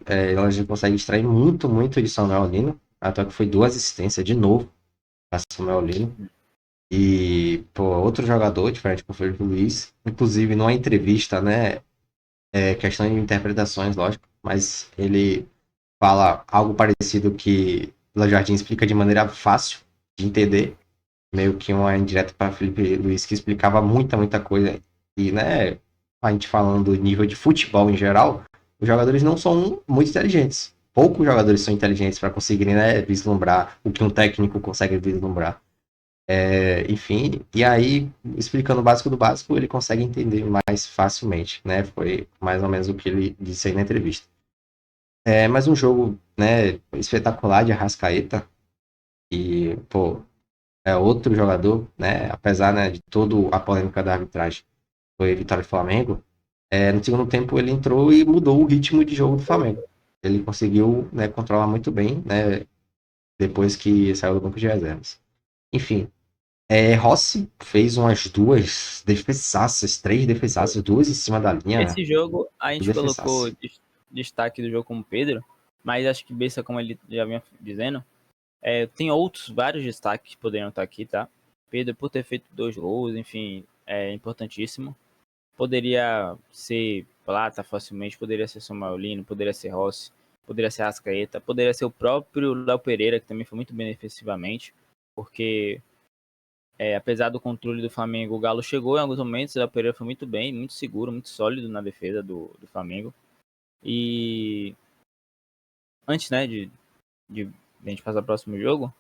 extrair muito, muito de Samuel Lino. Até que foi 2 assistências de novo para Samuel Lino. E, pô, outro jogador, diferente do Felipe Luiz. Inclusive, numa entrevista, né? Questão de interpretações, lógico. Mas ele fala algo parecido que o Jardim explica de maneira fácil de entender. Meio que uma indireta para Felipe Luiz que explicava muita, muita coisa. E, né, a gente falando do nível de futebol em geral, os jogadores não são muito inteligentes. Poucos jogadores são inteligentes para conseguirem, né, vislumbrar o que um técnico consegue vislumbrar. Enfim, e aí, explicando o básico do básico, ele consegue entender mais facilmente, né? Foi mais ou menos o que ele disse aí na entrevista. Mas um jogo, né, espetacular de Arrascaeta, e, pô, é outro jogador, né? Apesar, né, de toda a polêmica da arbitragem, foi vitória do Flamengo. No segundo tempo ele entrou e mudou o ritmo de jogo do Flamengo. Ele conseguiu, né, controlar muito bem, né, depois que saiu do banco de reservas. Enfim, Rossi fez umas 2 defesaças, 3 defesaças, 2 em cima da linha, né? Esse jogo a gente colocou Defesaça. destaque do jogo como Pedro, mas acho que Bessa, como ele já vinha dizendo, tem outros vários destaques que poderiam estar aqui, tá? Pedro por ter feito 2 gols, enfim, é importantíssimo. Poderia ser Plata facilmente, poderia ser Samuel Lino, poderia ser Rossi, poderia ser Arrascaeta, poderia ser o próprio Léo Pereira, que também foi muito bem defensivamente, porque apesar do controle do Flamengo, o Galo chegou em alguns momentos, o Léo Pereira foi muito bem, muito seguro, muito sólido na defesa do Flamengo. E antes, né, de a gente passar o próximo jogo,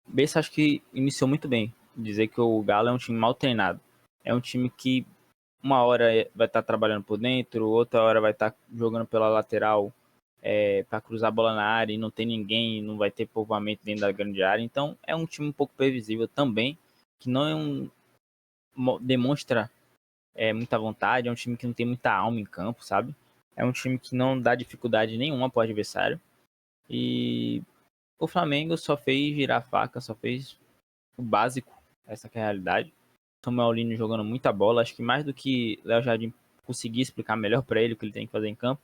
Bessa acho que iniciou muito bem. Dizer que o Galo é um time mal treinado. É um time que uma hora vai estar trabalhando por dentro, outra hora vai estar jogando pela lateral para cruzar a bola na área e não tem ninguém, não vai ter povoamento dentro da grande área. Então é um time um pouco previsível também, que não demonstra muita vontade, é um time que não tem muita alma em campo, sabe? É um time que não dá dificuldade nenhuma para o adversário. E o Flamengo só fez girar a faca, só fez o básico, essa que é a realidade. Samuel Lino jogando muita bola, acho que mais do que Léo Jardim conseguir explicar melhor para ele o que ele tem que fazer em campo,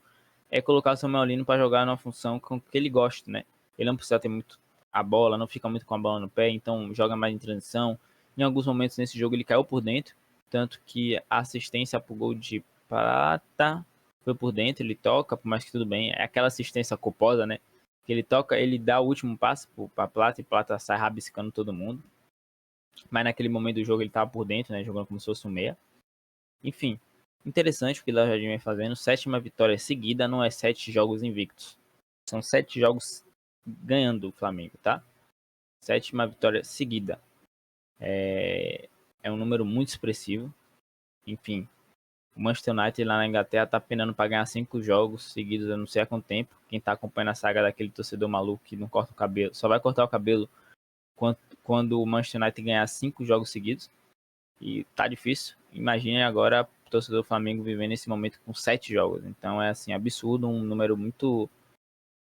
é colocar o Samuel Lino para jogar numa função com que ele gosta, né? Ele não precisa ter muito a bola, não fica muito com a bola no pé, então joga mais em transição. Em alguns momentos nesse jogo ele caiu por dentro, tanto que a assistência pro gol de Prata foi por dentro, ele toca, por mais que tudo bem, é aquela assistência culposa, né? Que ele toca, ele dá o último passo para Plata e Plata sai rabiscando todo mundo. Mas naquele momento do jogo ele tava por dentro, né? Jogando como se fosse um meia. Enfim, interessante o que o Léo Jardim vem fazendo. 7ª vitória seguida, não é 7 jogos invictos. São 7 jogos ganhando o Flamengo, tá? 7ª vitória seguida. É um número muito expressivo. Enfim, o Manchester United lá na Inglaterra tá penando para ganhar 5 jogos seguidos, eu não sei há quanto tempo. Quem tá acompanhando a saga daquele torcedor maluco que não corta o cabelo, só vai cortar o cabelo quando o Manchester United ganhar 5 jogos seguidos. E tá difícil. imagine agora o torcedor do Flamengo vivendo esse momento com 7 jogos. Então é assim, absurdo, um número muito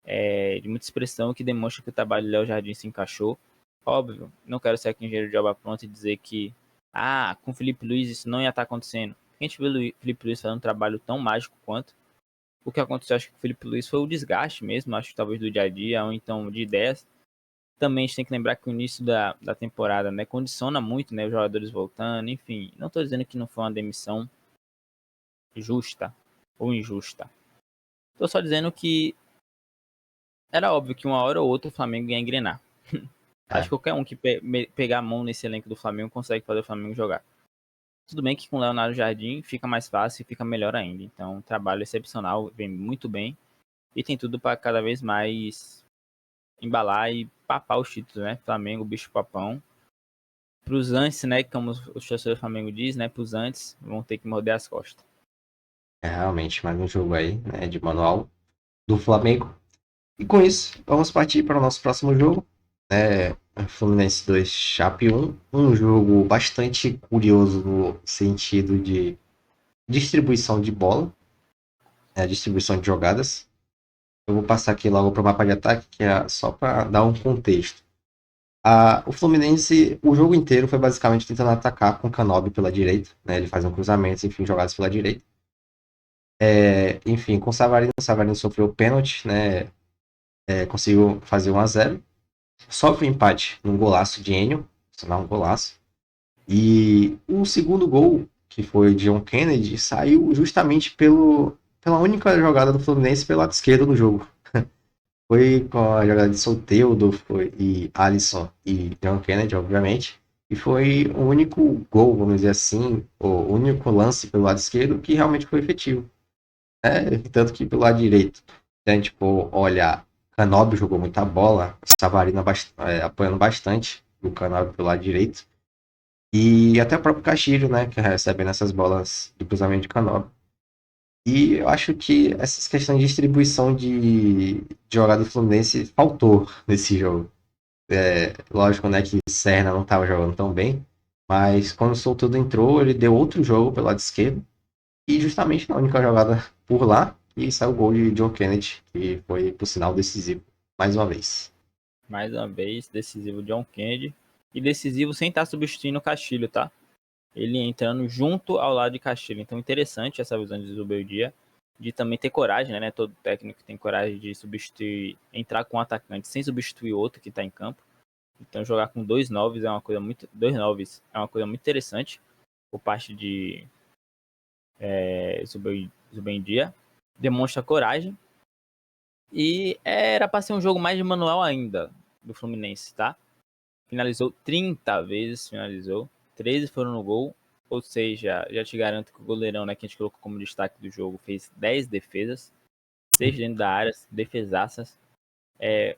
de muita expressão que demonstra que o trabalho do Léo Jardim se encaixou. Óbvio, não quero ser aqui engenheiro de obra pronta e dizer que com o Felipe Luiz isso não ia estar acontecendo. A gente vê o Felipe Luiz fazendo um trabalho tão mágico quanto. O que aconteceu, acho que com o Felipe Luiz foi o desgaste mesmo, acho que talvez do dia a dia, ou então de ideias. Também a gente tem que lembrar que o início da temporada, né, condiciona muito, né, os jogadores voltando, enfim. Não estou dizendo que não foi uma demissão justa ou injusta. Estou só dizendo que era óbvio que uma hora ou outra o Flamengo ia engrenar. Acho É, que qualquer um que pegar a mão nesse elenco do Flamengo consegue fazer o Flamengo jogar. Tudo bem que com o Leonardo Jardim fica mais fácil e fica melhor ainda. Então, trabalho excepcional, vem muito bem. E tem tudo para cada vez mais embalar e papar os títulos, né? Flamengo, bicho papão. Pros antes, né? Como os torcedores do Flamengo diz, né? Pros antes, vão ter que morder as costas. realmente mais um jogo aí, né, de manual do Flamengo. E com isso, vamos partir para o nosso próximo jogo. Fluminense 2, Chape 1. Um jogo bastante curioso no sentido de distribuição de bola, né, distribuição de jogadas. Eu vou passar aqui logo para o mapa de ataque, que é só para dar um contexto. O Fluminense, o jogo inteiro foi basicamente tentando atacar com o Canóbio pela direita, né, ele faz um cruzamento, enfim, jogadas pela direita. Enfim, com o Savarino sofreu pênalti, né, conseguiu fazer 1-0. Sofre o empate num golaço de Enio, sinal um golaço. E o segundo gol, que foi de John Kennedy, saiu justamente pela única jogada do Fluminense pelo lado esquerdo no jogo. Foi com a jogada de Soteldo e Alisson e John Kennedy, obviamente. E foi o único gol, vamos dizer assim, o único lance pelo lado esquerdo que realmente foi efetivo. Tanto que pelo lado direito, se a gente for olhar, Canóbio jogou muita bola, Savarino apoiando bastante o Canóbio pelo lado direito. E até o próprio Castilho, né, que recebe nessas bolas do cruzamento de Canóbio. E eu acho que essas questões de distribuição de jogada do Fluminense faltou nesse jogo. Lógico, né, que Serna não estava jogando tão bem, mas quando o Soteldo entrou, ele deu outro jogo pelo lado esquerdo. E justamente na única jogada por lá, e saiu o gol de John Kennedy, que foi, por sinal, decisivo, mais uma vez. Mais uma vez, decisivo John Kennedy. E decisivo sem estar substituindo o Castilho, tá? Ele entrando junto ao lado de Castilho. Então, interessante essa visão de Zubeldia, de também ter coragem, né? Todo técnico tem coragem de substituir, entrar com um atacante sem substituir outro que está em campo. Então, jogar com dois noves é uma coisa muito interessante por parte de Zubeldia. Demonstra coragem. E era para ser um jogo mais de manual ainda do Fluminense, tá? Finalizou 30 vezes, 13 foram no gol. Ou seja, já te garanto que o goleirão, né, que a gente colocou como destaque do jogo, fez 10 defesas, 6 dentro da área, defesaças.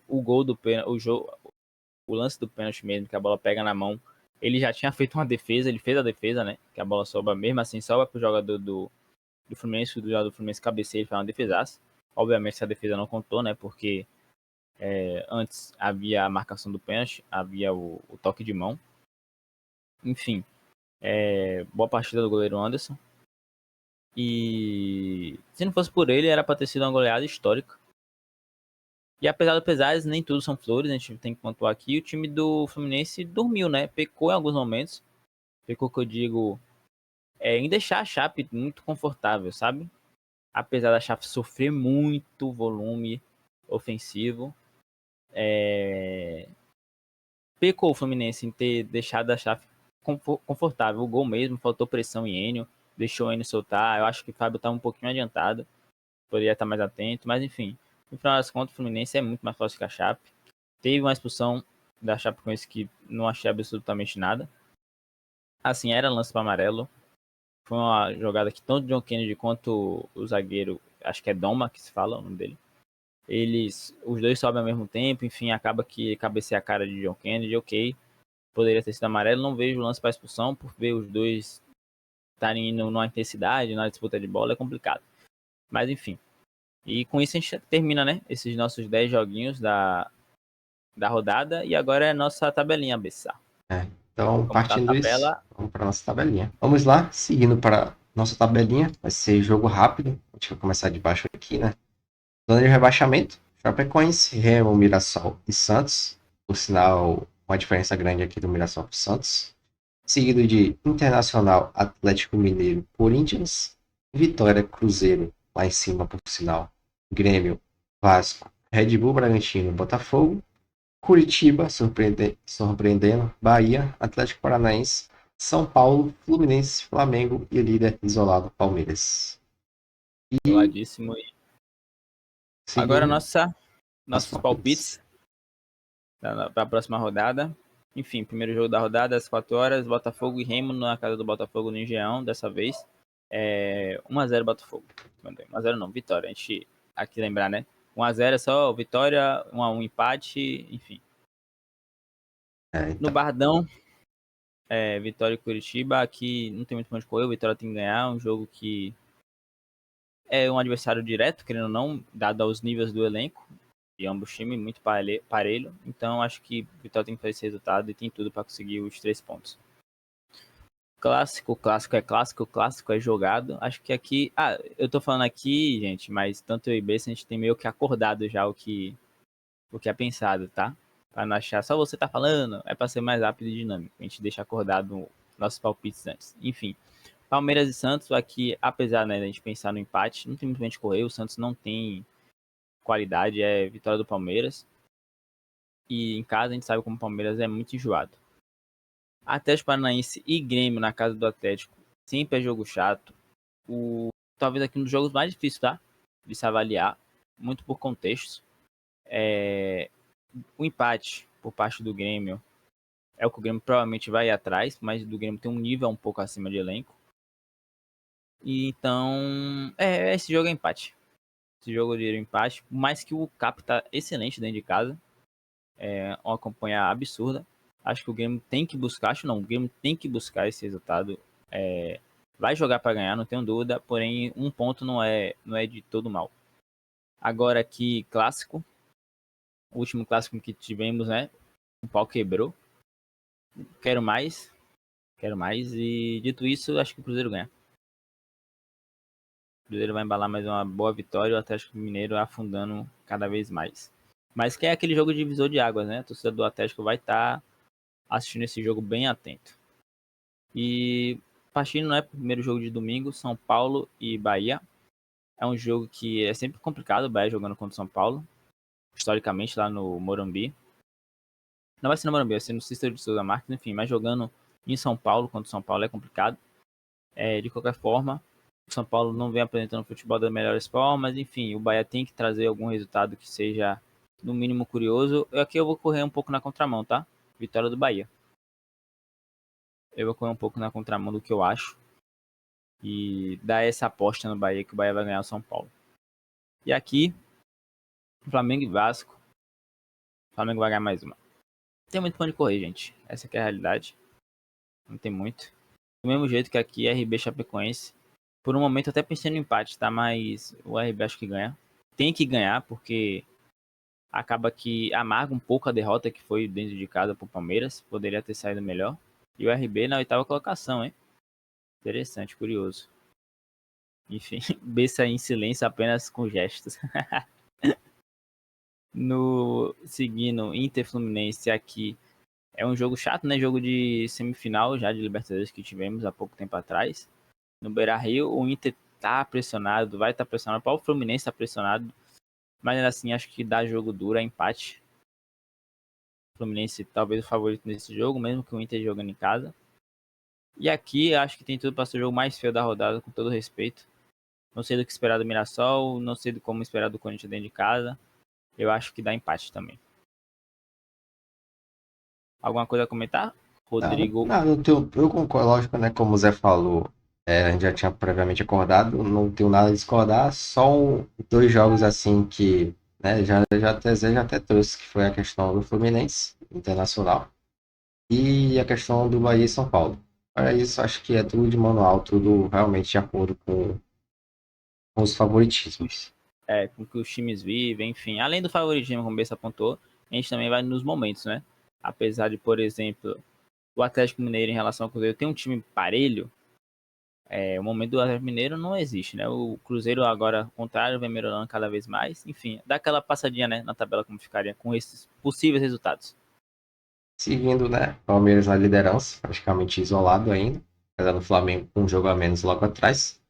O gol do pênalti, o lance do pênalti mesmo, que a bola pega na mão, ele já tinha feito uma defesa, ele fez a defesa, né? Que a bola sobra, mesmo assim, sobra pro jogador do Fluminense, do jogador do Fluminense cabeceia, ele faz uma defesaça. Obviamente, essa defesa não contou, né? Porque antes havia a marcação do pênalti, havia o toque de mão. Enfim, boa partida do goleiro Anderson. E se não fosse por ele, era para ter sido uma goleada histórica. E apesar do pesares, nem tudo são flores, a gente tem que pontuar aqui. O time do Fluminense dormiu, né? Pecou em alguns momentos. Pecou, que eu digo, em deixar a Chape muito confortável, sabe? Apesar da Chape sofrer muito volume ofensivo, pecou o Fluminense em ter deixado a Chape confortável. O gol mesmo, faltou pressão em Enio, deixou o Enio soltar. Eu acho que o Fábio estava um pouquinho adiantado, poderia estar mais atento, mas enfim. No final das contas, o Fluminense é muito mais forte que a Chape. Teve uma expulsão da Chapecoense que não achei absolutamente nada. Assim, era lance para amarelo. Foi uma jogada que tanto o John Kennedy quanto o zagueiro, acho que é Doma que se fala o nome dele, os dois sobem ao mesmo tempo, enfim, acaba que cabeceia a cara de John Kennedy, ok. Poderia ter sido amarelo, não vejo o lance para expulsão, por ver os dois estarem indo numa intensidade, na disputa de bola, é complicado. Mas enfim. E com isso a gente termina, né? Esses nossos 10 joguinhos da rodada. E agora é a nossa tabelinha, Bessa. Então, Como tá a partindo isso, tabela, vamos para nossa tabelinha. Vamos lá, seguindo para nossa tabelinha, vai ser jogo rápido. A gente vai começar de baixo aqui, né? Zona de rebaixamento, Chapecoense, Remo, Mirassol e Santos. Por sinal, uma diferença grande aqui do Mirassol para o Santos. Seguido de Internacional, Atlético Mineiro, Corinthians, Vitória, Cruzeiro, lá em cima, por sinal. Grêmio, Vasco, Red Bull, Bragantino, Botafogo. Curitiba, surpreendendo, Bahia, Atlético Paranaense, São Paulo, Fluminense, Flamengo e líder isolado Palmeiras. E isoladíssimo. Agora seguindo as nossos palpites. palpites para a próxima rodada. Enfim, primeiro jogo da rodada, às 4 horas, Botafogo e Remo na casa do Botafogo no Engenhão, dessa vez. 1x0 Botafogo. 1x0 não, vitória. A gente aqui lembrar, né? 1x0 é só vitória, 1x1 empate, enfim. No Então, Bardão, Vitória e Curitiba. Aqui não tem muito pra onde correr, o Vitória tem que ganhar. Um jogo que é um adversário direto, querendo ou não, dado aos níveis do elenco de ambos times, muito parelho. Então acho que o Vitória tem que fazer esse resultado e tem tudo para conseguir os 3 pontos. Clássico é clássico, clássico é jogado. Acho que aqui. Eu tô falando aqui, gente, mas tanto eu e Bessa a gente tem meio que acordado já o que é pensado, tá? Pra não achar só você tá falando, é pra ser mais rápido e dinâmico. A gente deixa acordado nossos palpites antes. Enfim. Palmeiras e Santos, aqui, apesar, né, da gente pensar no empate, não tem muito bem de correr, o Santos não tem qualidade, é vitória do Palmeiras. E em casa a gente sabe como o Palmeiras é muito enjoado. Atlético Paranaense e Grêmio na casa do Atlético sempre é jogo chato. Talvez aqui um dos jogos mais difíceis, tá? De se avaliar, muito por contexto. O empate por parte do Grêmio é o que o Grêmio provavelmente vai ir atrás, mas do Grêmio tem um nível um pouco acima de elenco. E então, esse jogo é empate. Esse jogo de empate, por mais que o Cap tá excelente dentro de casa, uma campanha absurda. Acho que o Grêmio tem que buscar, o Grêmio tem que buscar esse resultado. Vai jogar para ganhar, não tenho dúvida, porém um ponto não é de todo mal. Agora aqui, clássico, o último clássico que tivemos, né? O pau quebrou. Quero mais, e dito isso, acho que o Cruzeiro ganha. O Cruzeiro vai embalar mais uma boa vitória, o Atlético Mineiro afundando cada vez mais. Mas que é aquele jogo divisor de águas, né? A torcida do Atlético vai estar assistindo esse jogo bem atento. E partindo, né, pro primeiro jogo de domingo, São Paulo e Bahia. É um jogo que é sempre complicado, o Bahia jogando contra o São Paulo, historicamente lá no Morumbi. Não vai ser no Morumbi, vai ser no Cícero de Souza Marques, enfim, mas jogando em São Paulo contra o São Paulo é complicado. De qualquer forma, o São Paulo não vem apresentando futebol das melhores formas, enfim, o Bahia tem que trazer algum resultado que seja no mínimo curioso. Aqui eu vou correr um pouco na contramão, tá? Vitória do Bahia. Eu vou correr um pouco na contramão do que eu acho e dar essa aposta no Bahia, que o Bahia vai ganhar o São Paulo. E aqui, Flamengo e Vasco. O Flamengo vai ganhar mais uma. Não tem muito pra onde correr, gente. Essa aqui é a realidade. Não tem muito. Do mesmo jeito que aqui, RB Chapecoense. Por um momento eu até pensei no empate, tá? Mas o RB acho que ganha. Tem que ganhar, porque acaba que amarga um pouco a derrota que foi dentro de casa pro Palmeiras. Poderia ter saído melhor. E o RB na 8ª colocação, hein? Interessante, curioso. Enfim, Bessa em silêncio apenas com gestos. No seguindo Inter Fluminense aqui é um jogo chato, né? Jogo de semifinal já de Libertadores que tivemos há pouco tempo atrás. No Beira-Rio, o Inter tá pressionado, vai estar pressionado. O próprio Fluminense tá pressionado, mas ainda assim acho que dá jogo duro, é empate. O Fluminense talvez o favorito nesse jogo, mesmo que o Inter jogando em casa. E aqui acho que tem tudo para ser o jogo mais feio da rodada, com todo respeito. Não sei do que esperar do Mirassol, não sei do como esperar do Corinthians dentro de casa. Eu acho que dá empate também. Alguma coisa a comentar? Rodrigo. eu concordo, lógico, né? Como o Zé falou, a gente já tinha previamente acordado, não tenho nada a discordar, só dois jogos assim que, né, já até trouxe, que foi a questão do Fluminense Internacional e a questão do Bahia e São Paulo. Para isso, acho que é tudo de manual, tudo realmente de acordo com os favoritismos. Com que os times vivem, enfim. Além do favoritismo, como o Bessa apontou, a gente também vai nos momentos, né? Apesar de, por exemplo, o Atlético Mineiro em relação ao Cruzeiro tem um time parelho, o momento do Atlético Mineiro não existe, né? O Cruzeiro agora, ao contrário, vem melhorando cada vez mais. Enfim, dá aquela passadinha, né, na tabela como ficaria com esses possíveis resultados. Seguindo, né? Palmeiras na liderança, praticamente isolado ainda. Apesar do Flamengo com um jogo a menos logo atrás.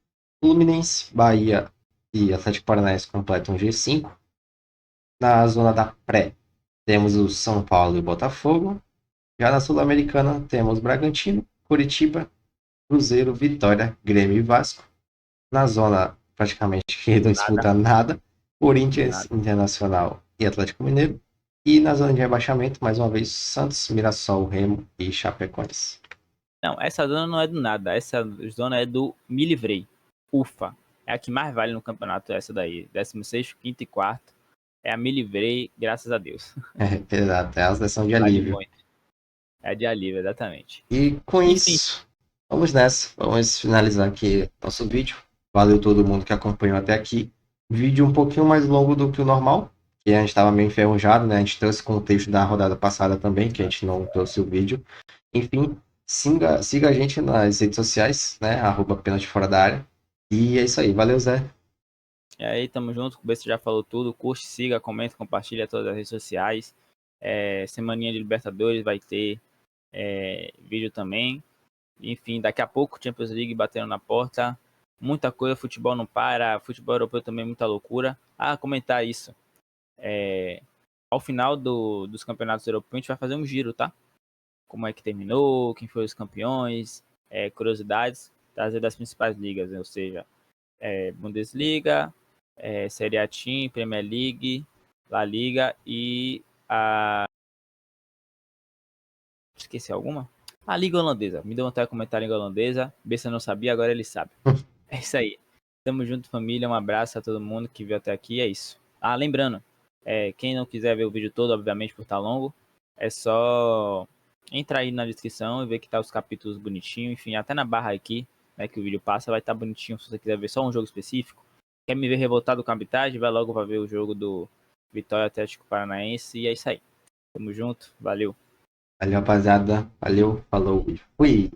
Fluminense, Bahia e Atlético Paranaense completam G5. Na zona da pré, temos o São Paulo e Botafogo. Já na Sul-Americana, temos Bragantino, Curitiba, Cruzeiro, Vitória, Grêmio e Vasco. Na zona, praticamente, que não disputa nada, Corinthians, Internacional e Atlético Mineiro. E na zona de rebaixamento, mais uma vez, Santos, Mirassol, Remo e Chapecoense. Não, essa zona não é do nada. Essa zona é do me livrei. Ufa. É a que mais vale no campeonato, essa daí. 16º, 5º e 4º. É a me livrei, graças a Deus. Exato, é a sessão de Vale alívio. muito. É de alívio, exatamente. E com Enfim. isso, vamos nessa. Vamos finalizar aqui nosso vídeo. Valeu todo mundo que acompanhou até aqui. Vídeo um pouquinho mais longo do que o normal, que a gente estava meio enferrujado, né? A gente trouxe contexto da rodada passada também, que a gente não trouxe o vídeo. Enfim, siga a gente nas redes sociais, né? @pênalti fora da área. E é isso aí. Valeu, Zé. E aí, tamo junto. O Besta já falou tudo. Curte, siga, comenta, compartilha todas as redes sociais. Semaninha de Libertadores vai ter vídeo também. Enfim, daqui a pouco Champions League batendo na porta. Muita coisa, futebol não para. Futebol europeu também muita loucura. Comentar isso. Ao final dos campeonatos europeus a gente vai fazer um giro, tá? Como é que terminou, quem foi os campeões, curiosidades, trazer das principais ligas, né? Ou seja, Bundesliga, Serie A Team, Premier League, La Liga e a... Esqueci alguma? A Liga Holandesa. Me deu vontade de comentar a Liga Holandesa. Bessa não sabia, agora ele sabe. É isso aí. Tamo junto, família. Um abraço a todo mundo que viu até aqui. É isso. Lembrando, quem não quiser ver o vídeo todo, obviamente, por estar longo, é só entrar aí na descrição e ver que tá os capítulos bonitinhos. Enfim, até na barra aqui, né, que o vídeo passa, vai estar bonitinho se você quiser ver só um jogo específico. Quer me ver revoltado com a arbitragem? Vai logo pra ver o jogo do Vitória Atlético Paranaense. E é isso aí. Tamo junto. Valeu. Valeu, rapaziada. Valeu, falou e fui.